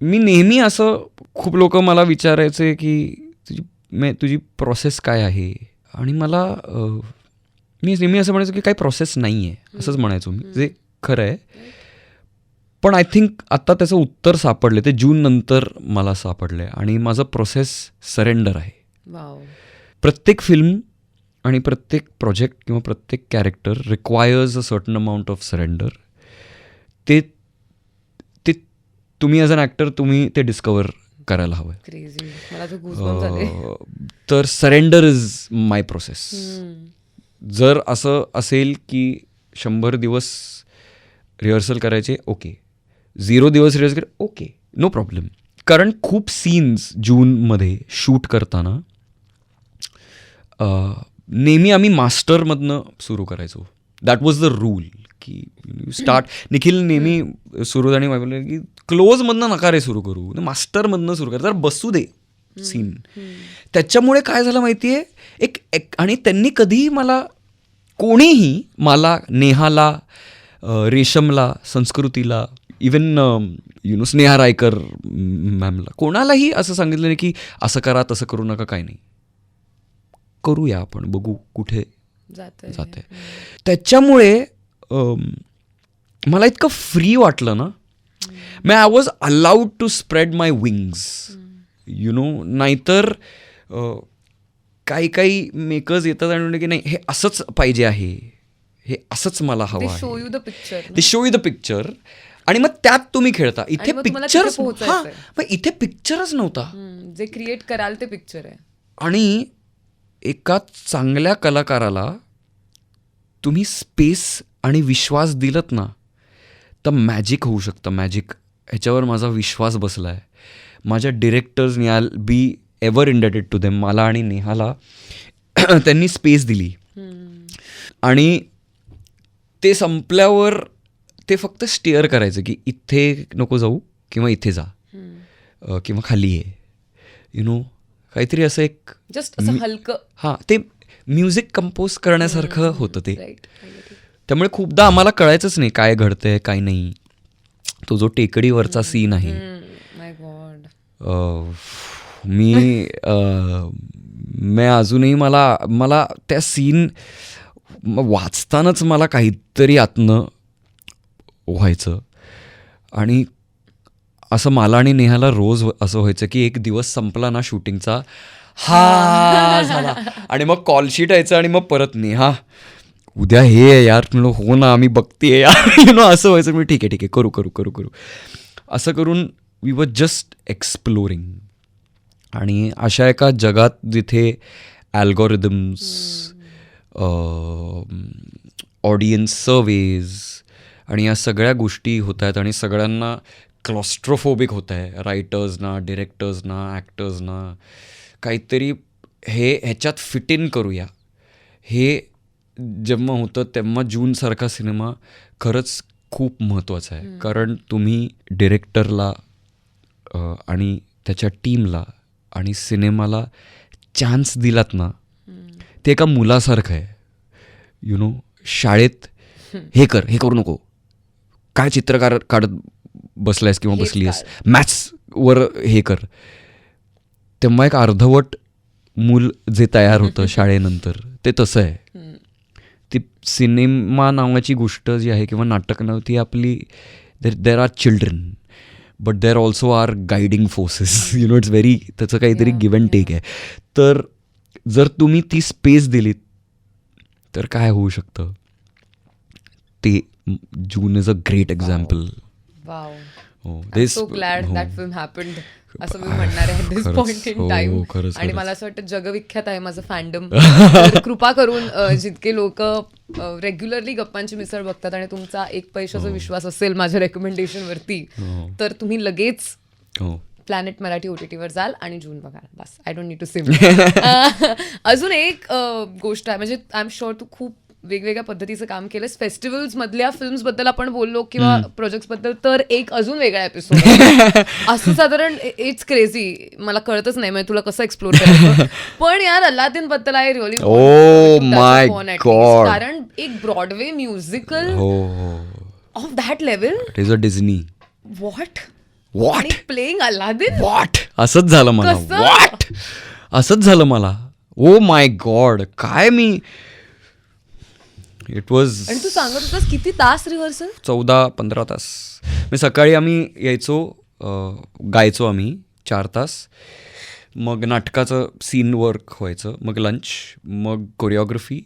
मी नेहमी असं, खूप लोक मला विचारायचे की तुझी प्रोसेस काय आहे, आणि मला मी नेहमी असं म्हणायचो की काही प्रोसेस नाही आहे, असंच म्हणायचो मी, जे खरं आहे. पण आय थिंक आत्ता त्याचं उत्तर सापडले, ते जून नंतर मला सापडलं आहे, आणि माझं प्रोसेस सरेंडर आहे. Wow. प्रत्येक फिल्म आणि प्रत्येक प्रोजेक्ट किंवा प्रत्येक character requires a certain amount of surrender. ते तुम्ही ॲज अन ॲक्टर तुम्ही ते डिस्कवर करायला हवं. Crazy. मला तर goosebumps झाले. तर सरेंडर इज माय प्रोसेस. जर असं असेल की 100 दिवस रिहर्सल करायचे, ओके. 0 दिवस रिहर्सल करायचे, ओके, नो प्रॉब्लेम. कारण खूप सीन्स जूनमध्ये शूट करताना नेहमी आम्ही मास्टरमधनं सुरू करायचो. दॅट वॉज द रूल की स्टार्ट. निखिल नेहमी सुरू आणि बोलले की क्लोजमधनं नका रे सुरू करू, मास्टरमधनं सुरू करा, तर बसू दे सीन. त्याच्यामुळे काय झालं माहिती आहे, एक आणि त्यांनी कधीही मला, कोणीही मला, नेहाला, रेशमला, संस्कृतीला, इवन स्नेहा रायकर मॅमला, कोणालाही असं सांगितलं नाही की असं करा तसं करू नका, काय नाही, करूया आपण, बघू कुठे जाते. त्याच्यामुळे मला इतकं फ्री वाटलं ना, I was allowed to spread my wings, नाहीतर काही काही मेकर्स येतात आणि म्हणतात की नाही हे असंच पाहिजे आहे, हे असंच मला हवं आहे, शो यू द पिक्चर, ते शो यू द पिक्चर, आणि मग त्यात तुम्ही खेळता. इथे पिक्चर, इथे पिक्चरच नव्हता, जे क्रिएट कराल ते पिक्चर आहे. आणि एका चांगल्या कलाकाराला तुम्ही स्पेस आणि विश्वास दिलत ना, तर मॅजिक होऊ शकतं, मॅजिक. ह्याच्यावर माझा विश्वास बसला आहे. माझ्या डिरेक्टर्सनी, I be ever indebted to them. मला आणि नेहाला त्यांनी स्पेस दिली, आणि ते संपल्यावर ते फक्त स्टेअर करायचं की इथे नको जाऊ, किंवा इथे जा, किंवा खाली आहे, काहीतरी असं एक जस्ट असं हलकं. हां, ते म्युझिक कंपोज करण्यासारखं होतं ते. त्यामुळे खूपदा आम्हाला कळायचंच नाही काय घडतंय काय नाही. तो जो टेकडीवरचा सीन आहे, मी अजूनही मला त्या सीन वाचतानाच मला काहीतरी आतनं व्हायचं. आणि असं मला आणि नेहाला रोज असं व्हायचं की एक दिवस संपला ना शूटिंगचा, हा झाला, आणि मग कॉलशीट यायचं, आणि मग परत नेहा उद्या हे आहे यार, म्हणलं हो ना आम्ही बघते यार, असं व्हायचं. मी ठीक आहे करू करू करू करू असं करून वी वर जस्ट एक्सप्लोरिंग. आणि अशा एका जगात जिथे ॲल्गोरिदम्स, ऑडियन्स सर्वेज आणि या सगळ्या गोष्टी होत आहेत, आणि सगळ्यांना क्लॉस्ट्रोफोबिक होत आहे, रायटर्सना, डिरेक्टर्सना, ॲक्टर्सना, काहीतरी ह्याच्यात फिट इन करूया. हे जेव्हा होतं तेव्हा जूनसारखा सिनेमा खरंच खूप महत्त्वाचा आहे. कारण तुम्ही डिरेक्टरला आणि त्याच्या टीमला आणि सिनेमाला चान्स दिलात ना, ते एका मुलासारखं आहे. यु नो, शाळेत हे कर, हे करू नको, काय चित्रकार काढत बसलायस किंवा हेच बसलीयस, मॅथ्सवर हे कर. तेव्हा एक अर्धवट मूल जे तयार होतं शाळेनंतर, ते तसं आहे. ती सिनेमा नावाची गोष्ट जी आहे किंवा नाटक नाव, ती आपली there are children but there also are guiding forces. You know, it's very, त्याचं काहीतरी गिव्ह अँड टेक आहे. तर जर तुम्ही ती स्पेस दिलीत तर काय होऊ शकतं, ते June is a great example. Wow, हो, so glad that film happened असं मी म्हणणार आहे दिस पॉइंट इन टाइम. आणि मला असं वाटतं जगविख्यात आहे माझं फॅन्डम. कृपा करून जितके लोक रेग्युलरली गप्पांची मिसळ बघतात आणि तुमचा एक पैशाचा विश्वास असेल माझ्या रेकमेंडेशनवरती, तर तुम्ही लगेच प्लॅनेट मराठी OTTवर जाल आणि जून बघाल. बस, आय डोंट नीड टू से. अजून एक गोष्ट आहे, म्हणजे आय एम शुअर तू खूप वेगवेगळ्या पद्धतीचं काम केलंस. फेस्टिवल्स मधल्या फिल्म्स बद्दल आपण बोललो किंवा प्रोजेक्ट्स बद्दल, तर एक अजून वेगळा एपिसोड असं साधारण इट्स क्रेझी, मला कळतच नाही म्हणजे तुला कसं एक्सप्लोर करायचं. पण यार अल्लादीन बद्दल आहे रिअली, माय गॉड, कारण एक Broadway musical of that level, it is a Disney. What playing Aladdin, what असंच झालं मला, व्हॉट असंच झालं मला. ओ माय गॉड, काय मी, इट वॉज. आणि तू सांगत होतास किती तास रिहर्सल? 14-15 तास. मी सकाळी आम्ही यायचो, गायचो आम्ही 4 तास, मग नाटकाचं सीन वर्क व्हायचं, मग लंच, मग कोरिओग्राफी,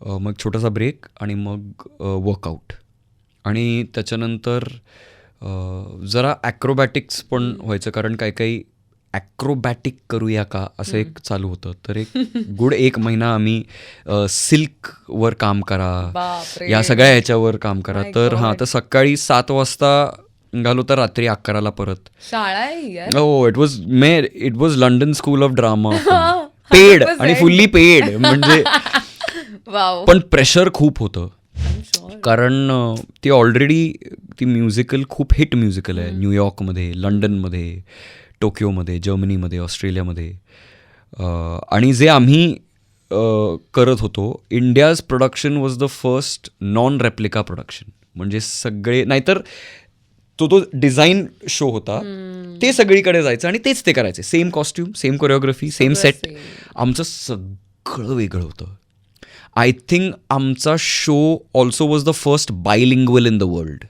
मग छोटासा ब्रेक आणि मग वर्कआउट. आणि त्याच्यानंतर जरा ॲक्रोबॅटिक्स पण व्हायचं, कारण काही ॲक्रोबॅटिक करूया का असं एक चालू होतं. तर एक गुड 1 महिना आम्ही सिल्कवर काम करा, या सगळ्या ह्याच्यावर काम करा. तर हां, तर सकाळी 7 वाजता घालू तर रात्री 11ला परत शाळा आहे. हो, it was London school of drama, paid आणि फुल्ली पेड. म्हणजे पण प्रेशर खूप होतं, कारण ती ऑलरेडी ती म्युझिकल खूप हिट म्युझिकल आहे. न्यूयॉर्कमध्ये, लंडनमध्ये, टोकियोमध्ये, जर्मनीमध्ये, ऑस्ट्रेलियामध्ये. आणि जे आम्ही करत होतो, India's production was the first non replica production. म्हणजे सगळे, नाहीतर तो डिझाईन शो होता, ते सगळीकडे जायचं आणि तेच ते करायचे, same costume, same choreography, same set. आमचं सगळं वेगळं होतं. आय थिंक आमचा show also was the first bilingual in the world,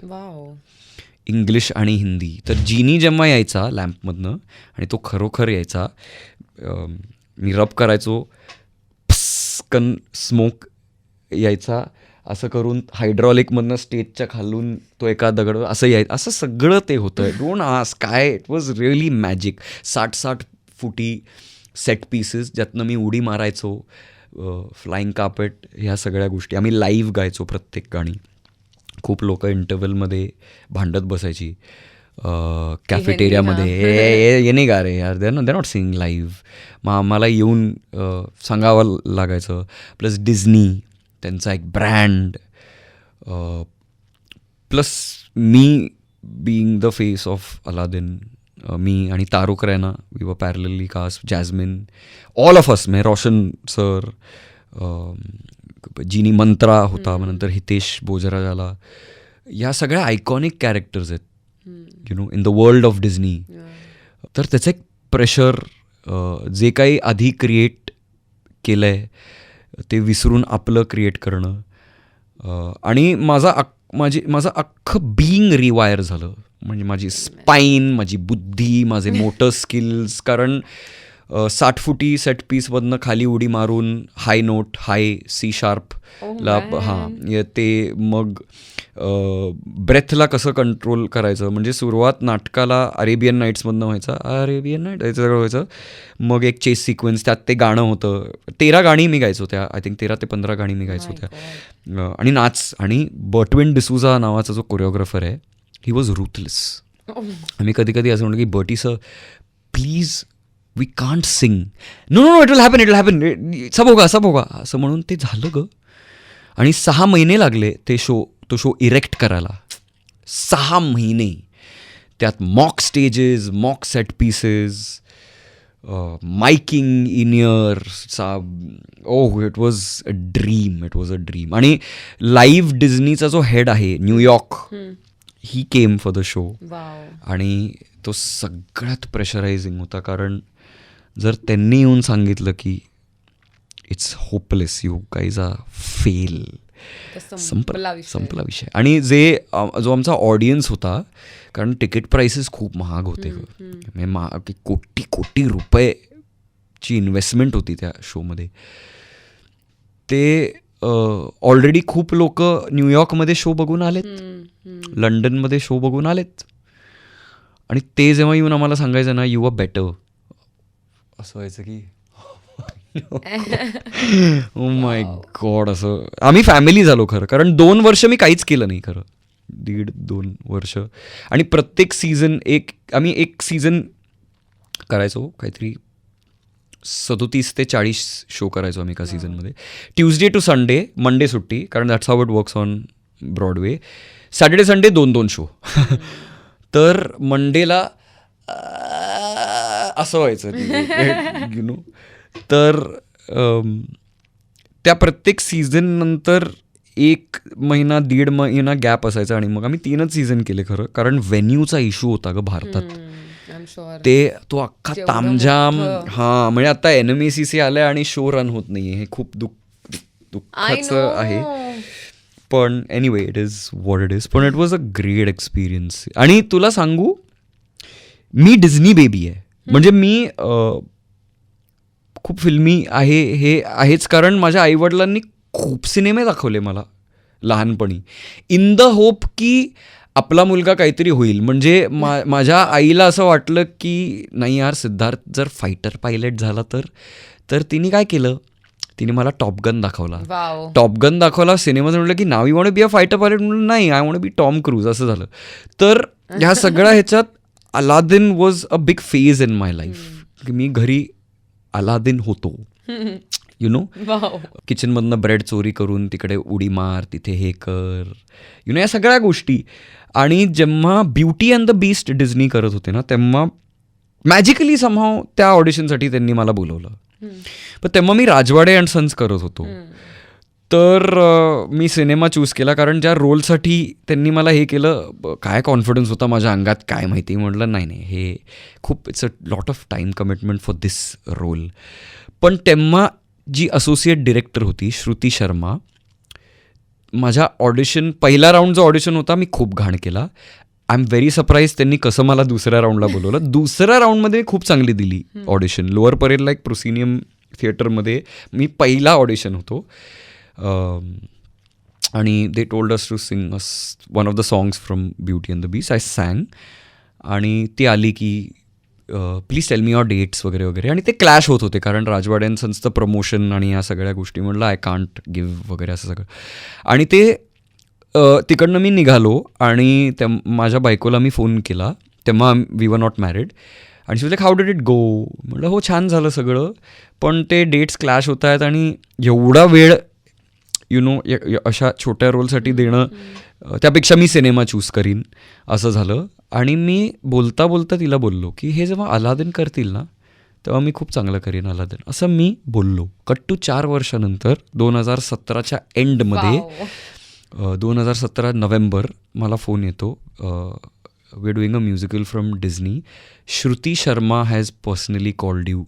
English आणि हिंदी. तर जिनी जेव्हा यायचा लॅम्पमधनं आणि तो खरोखर यायचा, मी रब करायचो, पस्कन स्मोक यायचा, असं करून हायड्रॉलिकमधनं स्टेजच्या खालून तो एका दगड असं यायचं, असं सगळं ते होतं. डोंट आस्क, काय इट वॉज रिअली मॅजिक. 60-60 फुटी सेट पीसेस, ज्यातनं मी उडी मारायचो, फ्लाईंग कार्पेट, ह्या सगळ्या गोष्टी. आम्ही लाईव्ह गायचो प्रत्येक गाणी. खूप लोक इंटरव्हलमध्ये भांडत बसायची कॅफेटेरियामध्ये, हे नाही गा रे यार, दे नॉट सिंग लाईव्ह. मग आम्हाला येऊन सांगावं लागायचं. प्लस डिझनी, त्यांचा एक ब्रँड, प्लस मी being the face of Aladdin, मी आणि Taruk Raina, we were parallelly cast, Jasmine, all of us, म्हणजे रोशन सर, जिनी मंत्रा होता, मग नंतर हितेश बोजरा झाला. या सगळ्या आयकॉनिक कॅरेक्टर्स आहेत, you know, in the world of Disney. तर त्याचं एक प्रेशर, जे काही आधी क्रिएट केलं आहे ते विसरून आपलं क्रिएट करणं, आणि माझं अख्खं बीइंग रिवायर झालं. म्हणजे माझी स्पाईन, माझी बुद्धी, माझे मोटर स्किल्स. कारण 60 फुटी सेट पीसमधनं खाली उडी मारून हाय नोट, हाय सी शार्पला, हां, ते मग ब्रेथला कसं कंट्रोल करायचं. म्हणजे सुरुवात नाटकाला अरेबियन नाईट्समधनं व्हायचं, अरेबियन नाईट याचं सगळं व्हायचं. मग एक चेस सिक्वेन्स, त्यात ते गाणं होतं. 13 गाणी मी गायचो त्या, आय थिंक 13 ते 15 गाणी मी गायचो त्या. आणि नाच. आणि बर्टविन डिसूजा नावाचा जो कोरिओग्राफर आहे, ही वॉज रूथलेस. आम्ही कधी कधी असं म्हणतो की Bertie sir please, we can't sing. No, it will happen, सब होगा असं म्हणून ते झालं ग. आणि 6 महिने लागले तो शो इरेक्ट करायला. 6 महिने. त्यात mock stages, mock set pieces, miking in इयरचा इट वॉज अ ड्रीम. आणि लाईव्ह डिझनीचा जो हेड आहे New York, he came for the show. Wow. आणि तो सगळ्यात प्रेशरायझिंग होता, कारण जर त्यांनी येऊन सांगितलं की it's hopeless, you guys are fail, संपला विषय. आणि जो आमचा ऑडियन्स होता, कारण तिकीट प्राइसेस खूप महाग होते, म्हणजे कोटी रुपयेची इन्व्हेस्टमेंट होती त्या शोमध्ये. ते ऑलरेडी खूप लोक न्यूयॉर्कमध्ये शो बघून आलेत, लंडनमध्ये शो बघून आलेत, आणि ते जेव्हा येऊन आम्हाला सांगायचं ना, यू आर बेटर, असं व्हायचं की ओ माय गॉड. असं आम्ही फॅमिली झालो खरं, कारण 2 वर्ष मी काहीच केलं नाही खरं, 1.5-2 वर्ष. आणि प्रत्येक सीझन आम्ही एक सीझन करायचो, काहीतरी 37 ते 40 शो करायचो आम्ही एका सीझनमध्ये. ट्यूजडे टू संडे, मंडे सुट्टी, कारण that's how it works on Broadway. Saturday Sunday 2-2 show. तर मंडेला असं व्हायचं यु नो. तर त्या प्रत्येक सीझन नंतर 1 महिना 1.5 महिना गॅप असायचा, आणि मग आम्ही 3च सीझन केले खरं, कारण व्हेन्यूचा इश्यू होता ग भारतात. तो अख्खा तामझाम. हां, म्हणजे आता NMACC आलाय आणि शो रन होत नाहीये, हे खूप दुःखाचं आहे. पण anyway, it is what it is. पण it was a great experience. आणि तुला सांगू, मी डिझनी बेबी आहे, म्हणजे मी खूप फिल्मी आहे हे आहेच, कारण माझ्या आईवडिलांनी खूप सिनेमे दाखवले मला लहानपणी, इन द होप की आपला मुलगा काहीतरी होईल. म्हणजे माझ्या आईला असं वाटलं की नाही यार, सिद्धार्थ जर फायटर पायलट झाला तर तिने काय केलं, तिने मला टॉपगन दाखवला सिनेमात. म्हटलं की नाव you want be a fighter pilot, म्हणलं नाही, I want be Tom Cruise, असं झालं. तर ह्या सगळ्या ह्याच्यात Aladdin was a big phase in my life, की मी घरी अलादीन होतो, यु नो. किचनमधनं ब्रेड चोरी करून तिकडे उडी मार, तिथे हे कर, यु नो, या सगळ्या गोष्टी. आणि जेव्हा beauty and the beast Disney करत होते ना, तेव्हा मॅजिकली समहाव त्या ऑडिशनसाठी त्यांनी मला बोलवलं. पण तेव्हा मी राजवाडे अँड सन्स करत होतो. तर मी सिनेमा चूज केला, कारण ज्या रोलसाठी त्यांनी मला हे केलं, काय कॉन्फिडन्स होता माझ्या अंगात काय माहिती. म्हटलं नाही, हे खूप, it's a lot of time commitment for this role. पण तेव्हा जी असोसिएट डिरेक्टर होती, श्रुती शर्मा, माझ्या ऑडिशन, पहिला राऊंड जो ऑडिशन होता, मी खूप घाण केला. आय एम व्हेरी सरप्राईज त्यांनी कसं मला दुसऱ्या राऊंडला बोलवलं. दुसऱ्या राऊंडमध्ये मी खूप चांगली दिली ऑडिशन. लोअर परेलला एक प्रोसिनियम थिएटरमध्ये मी पहिला ऑडिशन होतो. आणि they told us to sing one of the songs from beauty and the beast. I sang, आणि ती आली की please tell me your dates वगैरे वगैरे. आणि ते क्लॅश होत होते, कारण राजवाडे अँड सन्सचं प्रमोशन आणि या सगळ्या गोष्टी. म्हटलं आय कांट गिव्ह वगैरे असं सगळं. आणि ते तिकडनं मी निघालो, आणि माझ्या बायकोला मी फोन केला, तेव्हा वी वर नॉट मॅरिड. आणि शी वाज like how did it go. म्हटलं हो, छान झालं सगळं, पण ते डेट्स क्लॅश होत आहेत, आणि एवढा वेळ यु नो अशा छोट्या रोलसाठी देणं, त्यापेक्षा मी सिनेमा चूज करीन, असं झालं. आणि मी बोलता बोलता तिला बोललो की हे जेव्हा अलादीन करतील ना, तेव्हा मी खूप चांगलं करीन अलादीन, असं मी बोललो. कट टू 4 वर्षानंतर 2017च्या एंडमध्ये, 2017 नोव्हेंबर, मला फोन येतो, we are doing a musical from Disney, Shruti Sharma has personally called you.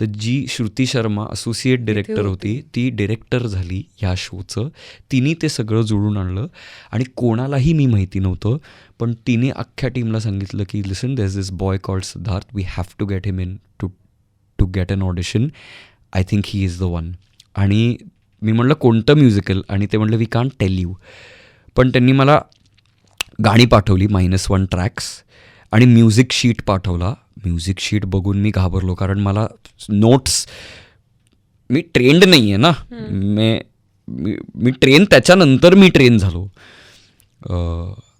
तर जी श्रुती शर्मा असोसिएट डिरेक्टर होती, ती डिरेक्टर झाली ह्या शोचं. तिने ते सगळं जुळून आणलं, आणि कोणालाही मी माहिती नव्हतं, पण तिने अख्ख्या टीमला सांगितलं की listen, there is this boy called Siddharth, we have to get him in to get an audition, I think he is the one. आणि मी म्हटलं कोणतं म्युझिकल, आणि ते म्हटलं वी कांट टेल यू. पण त्यांनी मला गाणी पाठवली, -1 ट्रॅक्स, आणि म्युझिक शीट पाठवला. म्युझिक शीट बघून मी घाबरलो, कारण मला नोट्स, मी ट्रेंड नाही आहे ना, मी ट्रेन, त्याच्यानंतर मी ट्रेन झालो.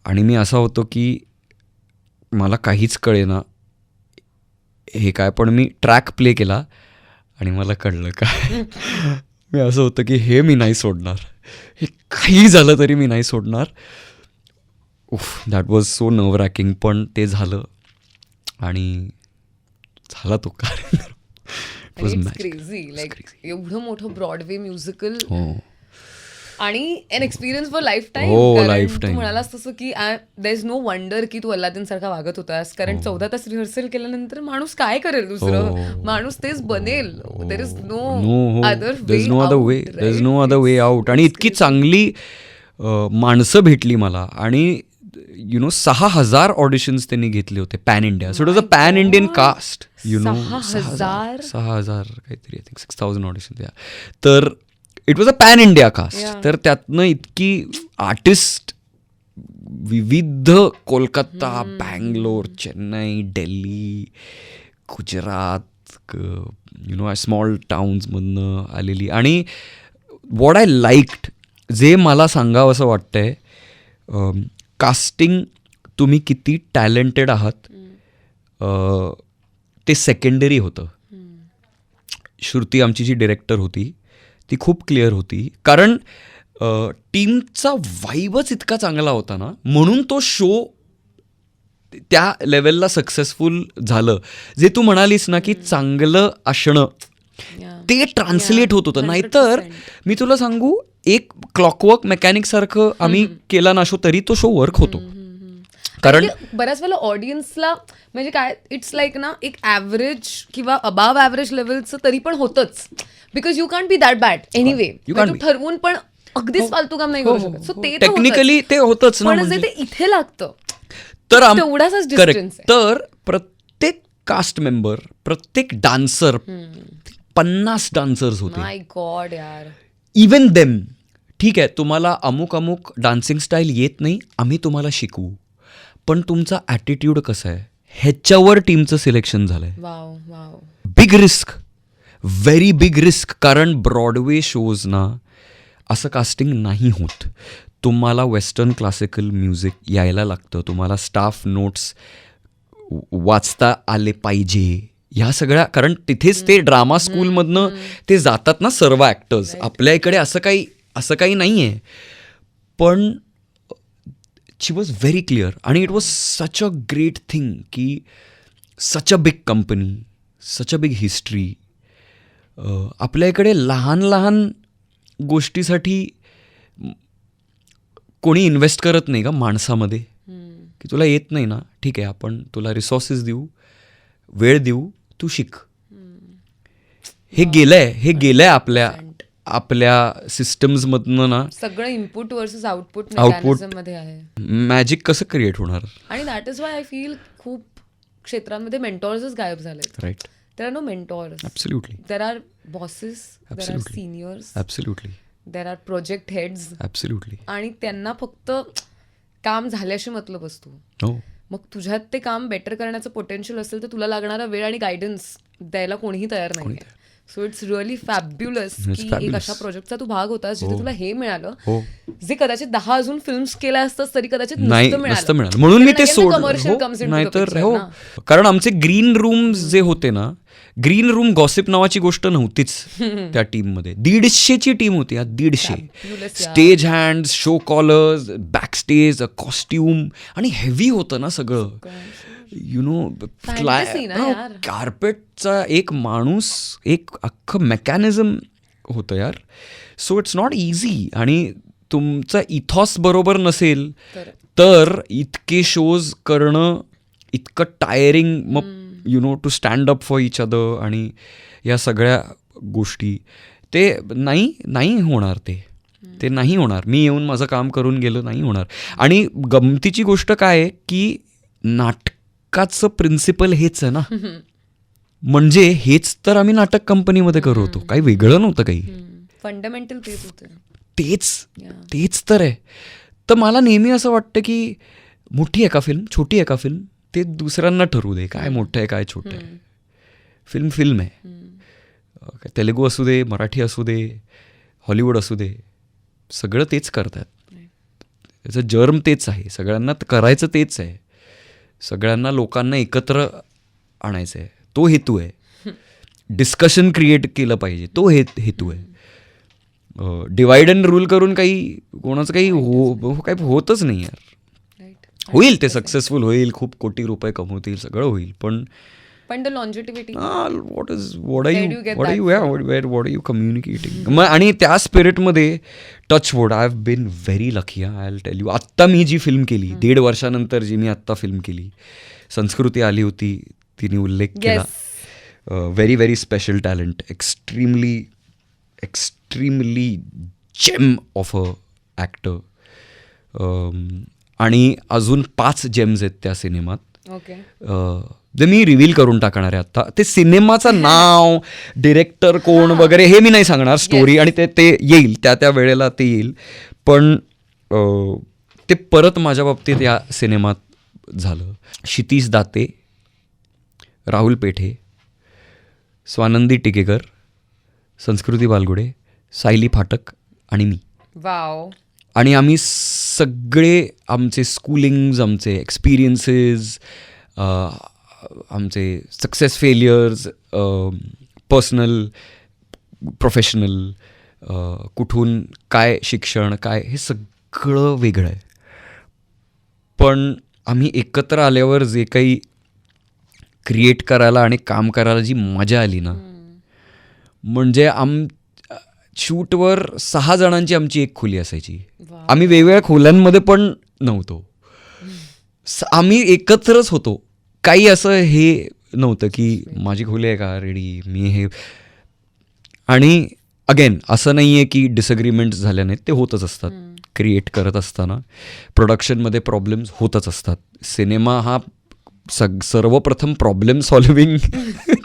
आणि मी असा होतो की मला काहीच कळेना हे काय. पण मी ट्रॅक प्ले केला, आणि मला कळलं काय. मी असं होतं की हे मी नाही सोडणार, हे काही झालं तरी मी नाही सोडणार. That was so nerve racking, पण ते झालं. आणि झाला तो कार्यक्रम. It was magical. Crazy It was like crazy. एवढं मोठं ब्रॉडवे म्युझिकल हो आणि an experience for life time. हो, तू lifetime. म्हणालास तसं की देर इज नो वंडर की तू अल्लादीन सारखा वागत होतास, कारण 14 तास रिहर्सल केल्यानंतर माणूस काय करेल दुसरं, माणूस तेच बनेल. There is no other there's no other way. There's no other way out. आणि इतकी चांगली माणसं भेटली मला. आणि 6,000 ऑडिशन्स त्यांनी घेतले होते pan India. So it was a pan Indian cast. 6,000? 6,000 काहीतरी, आय थिंक 6,000 ऑडिशन्स. या तर it was a pan India cast. तर त्यातनं इतकी आर्टिस्ट विविध कोलकाता, बँगलोर, चेन्नई, दिल्ली, गुजरात, स्मॉल टाउन्समधनं आलेली. आणि वॉट आय लाईक्ड, जे मला सांगावं असं वाटतंय, कास्टिंग तुम्ही किती टॅलेंटेड आहात ते सेकंडरी होतं. श्रुती आमची जी डिरेक्टर होती ती खूप क्लिअर होती, कारण टीमचा वाईबच इतका चांगला होता ना, म्हणून तो शो त्या लेवलला सक्सेसफुल झालं. जे तू म्हणालीस ना की चांगलं असणं, ते ट्रान्सलेट होत होतं. नाहीतर मी तुला सांगू, एक क्लॉकवर्क मेकॅनिक सारखं आम्ही केला ना शो, तरी तो शो वर्क होतो. कारण बऱ्याच वेळेला ऑडियन्सला म्हणजे काय, इट्स लाईक ना एक ॲव्हरेज किंवा अबाव ॲव्हरेज लेवलचं तरी पण होतच, because you can't be that bad anyway. तू ठरवून पण अगदीच फालतू काम नाही करू शकत. सो ते टेक्निकली ते होतच ना. पण जे ते इथे लागतं तर तेवढाच डिस्टन्स. तर प्रत्येक कास्ट मेंबर, प्रत्येक डान्सर, 50 डान्सर्स होते. माय गॉड यार. इवन देम, ठीक आहे तुम्हाला अमुक अमुक डान्सिंग स्टाईल येत नाही, आम्ही तुम्हाला शिकवू, पण तुमचा ॲटिट्यूड कसा आहे ह्याच्यावर टीमचं सिलेक्शन झालंय. Wow wow. Big risk, very big risk. कारण ब्रॉडवे शोज ना असं कास्टिंग नाही होत. तुम्हाला वेस्टर्न क्लासिकल म्युझिक यायला लागतं, तुम्हाला स्टाफ नोट्स वाचता आले पाहिजे, ह्या सगळ्या. कारण तिथेच ते ड्रामा स्कूलमधनं ते जातात ना सर्व ॲक्टर्स. आपल्या इकडे असं काही नाही आहे. पण शी वॉज व्हेरी क्लिअर. आणि it was such a great thing की such a big company, such a big history. आपल्या इकडे लहान लहान गोष्टीसाठी कोणी इन्व्हेस्ट करत नाही का माणसामध्ये, की तुला येत नाही ना, ठीक आहे आपण तुला रिसोर्सेस देऊ, वेळ देऊ, तू शिक. हे गेलंय आपल्या सिस्टम्समधनं ना. सगळं इनपुट वर्सेस आउटपुट मध्ये आहे. मॅजिक कसं क्रिएट होणार. आणि that is why I feel खूप क्षेत्रांमध्ये मेंटॉर्सच गायब झालेत. Right. There are no mentors. Absolutely. There are bosses, there are seniors, absolutely. There are project heads. Absolutely. आणि त्यांना फक्त काम झाल्याशी मतलब असतो. हो. मग तुझ्यात ते काम बेटर करण्याचं पोटेन्शियल असेल तर तुला लागणारा वेळ आणि गायडन्स द्यायला कोणीही तयार नाही. सो इट्स रिअली फॅब्युलस की एक अशा प्रोजेक्टचा तू भाग होतास जिथे तुला हे मिळालं, जे कदाचित 10 अजून फिल्म्स केल्या असतात तरी कदाचित नसतं मिळालं. म्हणून मी ते कमर्शियल नाहीतर हो. कारण आमचे ग्रीन रूम्स जे होते ना, ग्रीन रूम गॉसिप नावाची गोष्ट नव्हतीच त्या टीममध्ये. 150ची टीम होती. 150 stage hands, show callers, back stage, costume, आणि हेवी होतं ना सगळं. कार्पेटचा एक माणूस, एक अख्खं मेकॅनिझम होतं यार. So it's not easy. आणि तुमचा इथॉस बरोबर नसेल तर इतके शोज करणं इतकं टायरिंग. मग to stand up for each other आणि या सगळ्या गोष्टी ते नाही होणार. ते नाही होणार. मी येऊन माझं काम करून गेलं नाही होणार. आणि गमतीची गोष्ट काय आहे की नाटकाचं प्रिन्सिपल हेच आहे ना. म्हणजे हेच तर आम्ही नाटक कंपनीमध्ये करत होतो, काही वेगळं नव्हतं काही. फंडामेंटल तेच होतं. तेच तर आहे. तर मला नेहमी असं वाटतं की मोठी आहे का फिल्म, छोटी आहे का फिल्म, ते दुसऱ्यांना ठरवू दे. काय मोठं आहे काय छोटं आहे. फिल्म आहे. तेलुगू असू दे, मराठी असू दे, हॉलिवूड असू दे, सगळं तेच करतात. त्याचं जर्म तेच आहे. सगळ्यांना करायचं तेच आहे. सगळ्यांना लोकांना एकत्र आणायचं आहे. तो हेतू आहे. डिस्कशन क्रिएट केलं पाहिजे, तो हेतू आहे. डिवाइड अँड रूल करून कोणाचं काही होतच नाही यार. होईल ते सक्सेसफुल होईल, खूप कोटी रुपये कमवतील, सगळं होईल, पण पण the लॉन्जिटिव्हिटी what are Where you do you get what are that you yeah, what are you communicating मग आणि त्या स्पिरिटमध्ये touchwood I have been very lucky I will tell you. आत्ता मी जी फिल्म केली 1.5 वर्षानंतर जी मी आत्ता फिल्म केली, संस्कृती आली होती, तिने उल्लेख केला. Very very special talent, extremely gem of a actor. आणि अजून 5 जेम्स आहेत त्या सिनेमात. ओके. जे मी रिव्हील करून टाकणार आहे आत्ता. ते सिनेमाचं नाव, डिरेक्टर कोण वगैरे हे मी नाही सांगणार, स्टोरी आणि ते येईल त्या वेळेला ते येईल. पण ते परत माझ्या बाबतीत या सिनेमात झालं. क्षितिज दाते, राहुल पेठे, स्वानंदी टिकेकर, संस्कृती बालगुडे, सायली फाटक आणि मी. वाव. आणि आम्ही सगळे आमचे स्कूलिंग्ज, आमचे एक्सपिरियन्सेस, आमचे सक्सेस फेलियर्स, पर्सनल, प्रोफेशनल, कुठून काय शिक्षण, काय हे सगळं वेगळं आहे. पण आम्ही एकत्र आल्यावर जे काही क्रिएट करायला आणि काम करायला जी मजा आली ना, म्हणजे शूटवर 6 जणांची आमची एक खोली असायची. आम्ही वेगवेगळ्या खोल्यांमध्ये पण नव्हतो, आम्ही एकत्रच होतो. काही असं हे नव्हतं की माझी खोली आहे का रेडी, मी हे. आणि अगेन असं नाही आहे की डिसअग्रीमेंट्स झाल्या नाहीत, ते होतच असतात. क्रिएट करत असताना प्रोडक्शनमध्ये प्रॉब्लेम्स होतच असतात. सिनेमा हा सर्वप्रथम प्रॉब्लेम सॉल्विंग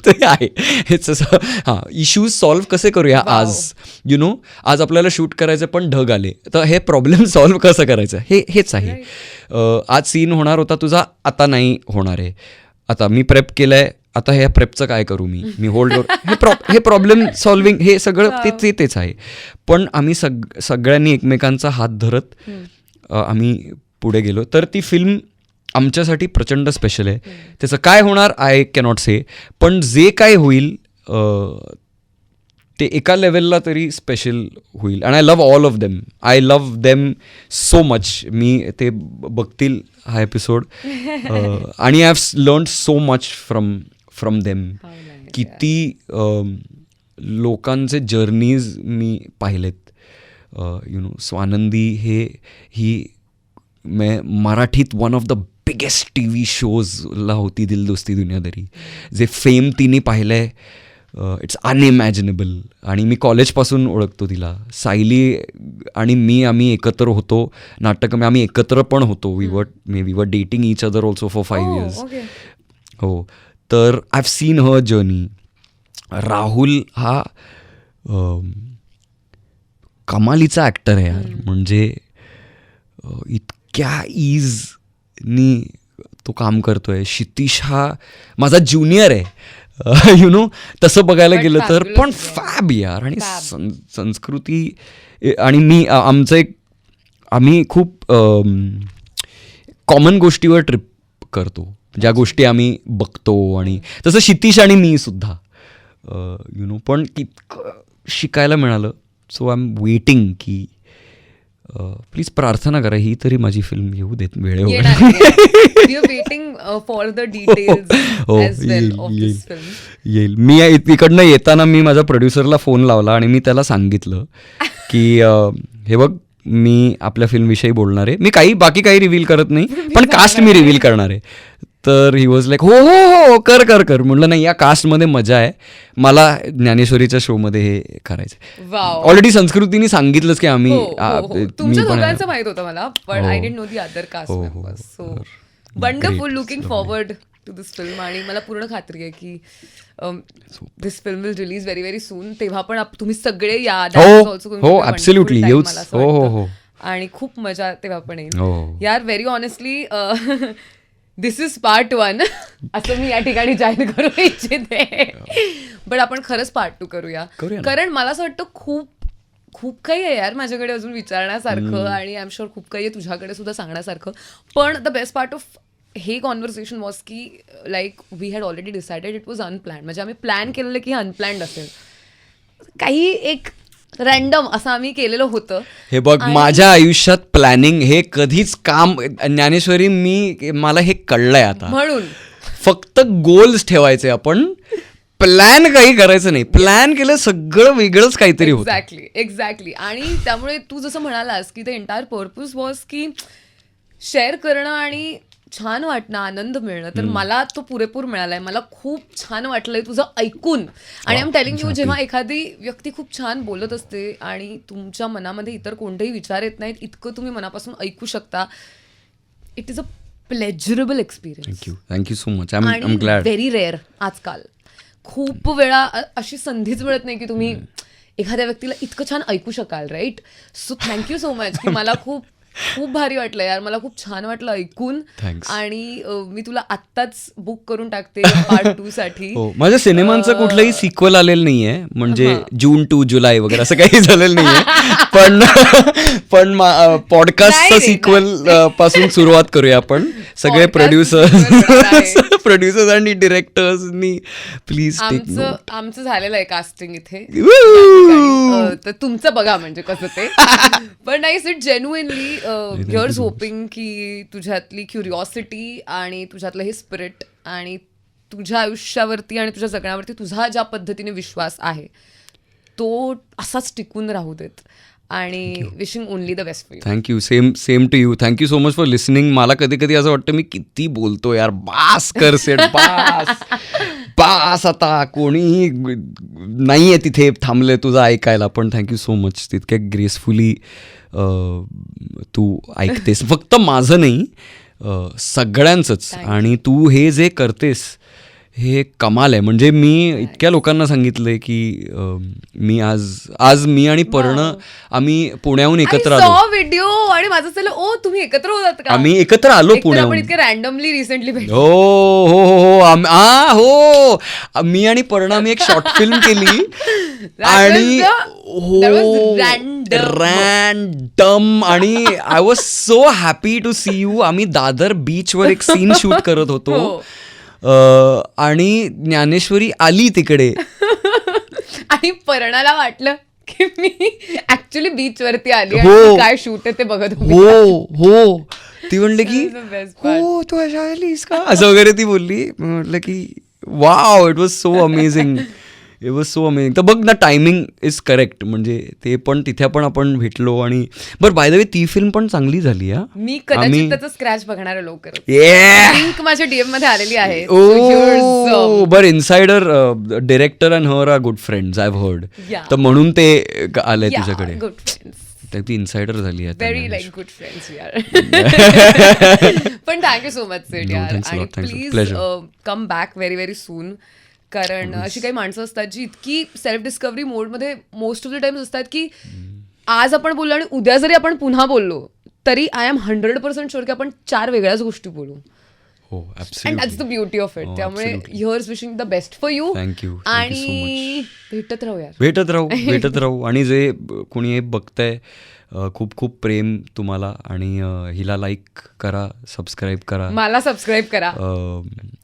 ते आहे. हेच असं इश्यूज सॉल्व्ह कसे करूया आज, आज आपल्याला शूट करायचं पण ढग आले, तर हे प्रॉब्लेम सॉल्व्ह कसं करायचं हेच आहे. आज सीन होणार होता तुझा, आता नाही होणार आहे. आता मी प्रेप केलं आहे, आता ह्या प्रेपचं काय करू मी होल्ड करू, हे प्रॉब्लेम सॉल्विंग हे सगळं तेच आहे. पण आम्ही सगळ्यांनी एकमेकांचा हात धरत आम्ही पुढे गेलो. तर ती फिल्म आमच्यासाठी प्रचंड स्पेशल आहे. त्याचं काय होणार आय कॅनॉट से, पण जे काय होईल ते एका लेवलला तरी स्पेशल होईल. And I love all of them, I love them so much. मी ते बघतील हा एपिसोड आणि I have learn so much from them. किती लोकांचे जर्नीज मी पाहिलेत. स्वानंदी ही मराठीत one of the biggest TV शोजला होती दिल दोस्ती दुनियादारी. जे फेम तिने पाहिलं आहे, इट्स अनइमॅजिनेबल. आणि मी कॉलेजपासून ओळखतो तिला. सायली आणि मी आम्ही एकत्र होतो नाटक, आम्ही एकत्र पण होतो. We were dating each other also for 5 years. हो, तर I have seen her journey. Rahul हा कमालीचा ॲक्टर आहे यार. म्हणजे इतक्या ईजनी तो काम करतोय. क्षितिज हा माझा ज्युनियर आहे, तसं बघायला गेलं तर, पण फॅब यार. आणि संस्कृती आणि मी आम्ही खूप कॉमन गोष्टीवर ट्रिप करतो, ज्या गोष्टी आम्ही बघतो. आणि तसं क्षितिज आणि मी सुद्धा पण इतकं शिकायला मिळालं. सो आय एम वेटिंग की प्लीज प्रार्थना करा ही तरी माझी फिल्म येऊ देत वेळेवर. येईल. मी इकडनं येताना मी माझ्या प्रोड्युसरला फोन लावला आणि मी त्याला सांगितलं की हे बघ, मी आपल्या फिल्मविषयी बोलणार आहे, मी बाकी काही रिव्हील करत नाही, पण कास्ट मी रिव्हील करणार आहे. तर ही वॉज लाईक हो हो हो कर. म्हटलं नाही, या कास्टमध्ये मजा आहे, मला ज्ञानेश्वरीच्या शोमध्ये हे करायचं. ऑलरेडी संस्कृतीने सांगितलंच की आम्ही तुमच्या दोघांचं माहित होतं मला, पण I didn't know the other cast members. So wonderful, looking forward to this film. आणि मला पूर्ण खात्री आहे की this film will release very very soon. तेव्हा पण तुम्ही सगळे या. हो, ऍब्सोल्युटली येऊच. हो. आणि खूप मजा तेव्हा पण येईल यार. Very honestly this is part 1 असं मी या ठिकाणी जाहीर करू इच्छिते. बट आपण खरंच पार्ट 2 करूया, कारण मला असं वाटतं खूप काही आहे यार माझ्याकडे अजून विचारण्यासारखं. आणि आय एम शुअर खूप काही आहे तुझ्याकडे सुद्धा सांगण्यासारखं. पण द बेस्ट पार्ट ऑफ हे कॉन्व्हर्सेशन वॉज की like we had already decided it was unplanned. म्हणजे आम्ही प्लॅन केलेलं की अनप्लॅन्ड असेल, काही एक रॅन्डम असं आम्ही केलेलं होतं. हे बघ, माझ्या आयुष्यात प्लॅनिंग हे कधीच काम, ज्ञानेश्वरी मला हे कळलंय आता. म्हणून फक्त गोल्स ठेवायचे आपण, प्लॅन काही करायचं नाही. प्लॅन केलं सगळं वेगळंच काहीतरी होतं. एक्झॅक्टली. आणि त्यामुळे तू जसं म्हणालास की द एंटायर पर्पज वॉज की शेअर करणं आणि छान वाटणं, आनंद मिळणं. तर मला तो पुरेपूर मिळालाय. मला खूप छान वाटलंय तुझं ऐकून. आणि आय एम टेलिंग यू, जेव्हा एखादी व्यक्ती खूप छान बोलत असते आणि तुमच्या मनामध्ये इतर कोणतेही विचार येत नाहीत, इतकं तुम्ही मनापासून ऐकू शकता, it is a pleasurable experience. Thank you so much. I am glad. Very rare. आजकाल खूप वेळा अशी संधीच मिळत नाही की तुम्ही एखाद्या व्यक्तीला इतकं छान ऐकू शकाल, right? So thank you so much की मला खूप खूप भारी वाटलं यार. मला खूप छान वाटलं ऐकून. Thanks. आणि मी तुला आत्ताच बुक करून टाकते पार्ट 2 साठी. हो, माझ्या सिनेमांचं कुठलंही सिक्वल आलेलं नाहीये, म्हणजे जून टू जुलै वगैरे असं काही झालेलं नाहीये. पण पॉडकास्टचं नाही, सिक्वल पासून सुरुवात करूया आपण. सगळे प्रोड्युसर्स आणि डिरेक्टर्सनी प्लीज टेक नोट. आमचं झालेलं आहे कास्टिंग इथे. तर तुमचं बघा म्हणजे कसं ते. पण नाही, इट जेन्युइनली हिअर्स होपिंग की तुझ्यातली क्युरिओसिटी आणि तुझ्यातलं हे स्पिरिट आणि तुझ्या आयुष्यावरती आणि तुझ्या जगण्यावरती तुझा ज्या पद्धतीने विश्वास आहे तो असाच टिकून राहू देत. आणि wishing only the best for you. Thank you. Same to you. Thank you so much for listening. मला कधी कधी असं वाटतं मी किती बोलतो यार. बास कर सेट, बास आता कोणीही नाही आहे तिथे थांबले तुझं ऐकायला. पण थँक्यू सो मच. तितक्या ग्रेसफुली तू ऐकतेस. फक्त माझं नाही, सगळ्यांचंच. आणि तू हे जे करतेस हे कमाल आहे. म्हणजे मी इतक्या लोकांना सांगितलंय की मी आज मी आणि पर्ण आम्ही पुण्याहून एकत्र आलो. व्हिडिओ आणि माझं चला, ओ तुम्ही एकत्र होतात का? आम्ही एकत्र आलो पुण्याहून. इतके रॅन्डमली रिसेंटली भेटलो. हो. मी आणि पर्ण आम्ही एक शॉर्ट फिल्म केली आणि रॅन्डम. आणि I was so happy to see you. आम्ही दादर बीचवर एक सीन शूट करत होतो आणि ज्ञानेश्वरी आली तिकडे. आणि पर्णाला वाटलं की मी ऍक्च्युली बीच वरती आली आणि काय शूट आहे ते बघत होते. हो. ती म्हणली की हो तू अशा आलीस का असं वगैरे ती बोलली. म्हटलं की wow, it was so amazing. तर बघ ना, टायमिंग इज करेक्ट. म्हणजे ते पण तिथे पण आपण भेटलो. आणि बरं, बाय द वे ती फिल्म पण चांगली झाली. मी कदाचित त्याचं स्क्रॅच बघणार आहे लवकर. लिंक माझ्या डीएम मध्ये आलेली आहे. बरं, insider director and her are good friends, I have heard. तर म्हणून ते आलंय तुझ्याकडे. Good friends. तर ती इनसाइडर झाली आहे. Very like good friends we are. पण थँक्यू सो मच सेट यार. आणि please come back very very soon. कारण अशी काही माणसं असतात जी इतकी सेल्फ डिस्कव्हरी मोडमध्ये मोस्ट ऑफ द टाइम्स असतात की आज आपण बोललो आणि उद्या जरी आपण पुन्हा बोललो तरी आय एम 100% शुअर की आपण 4 वेगळ्याच गोष्टी बोलू. हो, and that's the beauty of it. त्यामुळे here's wishing the best for you. Thank you. आणि भेटत राहू यार. भेटत राहू. आणि जे कोणी हे बघतंय, खूप खूप प्रेम तुम्हाला. आणि हिला लाईक करा, सबस्क्राईब करा, मला सबस्क्राईब करा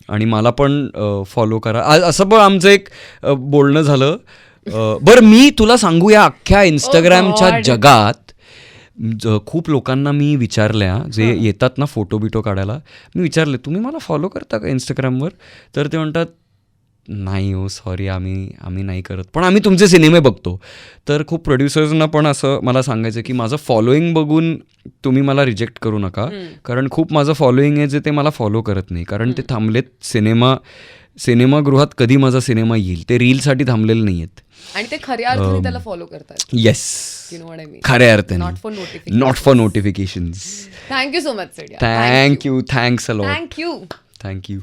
आणि मला पण फॉलो करा. असं पण आमचं एक बोलणं झालं. बरं, मी तुला सांगू, या अख्ख्या इंस्टाग्रामच्या जगात खूप लोकांना मी विचारल्या जे येतात ना फोटो बिटो काढायला, मी विचारले तुम्ही मला फॉलो करता का इंस्टाग्रामवर? तर ते म्हणतात नाही हो सॉरी, आम्ही नाही करत, पण आम्ही तुमचे सिनेमे बघतो. तर खूप प्रोड्युसर्सना पण असं मला सांगायचं की माझं फॉलोईंग बघून तुम्ही मला रिजेक्ट करू नका, कारण खूप माझं फॉलोईंग आहे जे ते मला फॉलो करत नाही, कारण ते थांबलेत सिनेमागृहात कधी माझा सिनेमा येईल, ते रीलसाठी थांबलेले नाही आहेत आणि ते खऱ्या अर्थाने त्याला फॉलो करतात. येस, खऱ्या अर्थाने, not for notifications. Thank you so much. Thank you, thanks a lot. Thank you.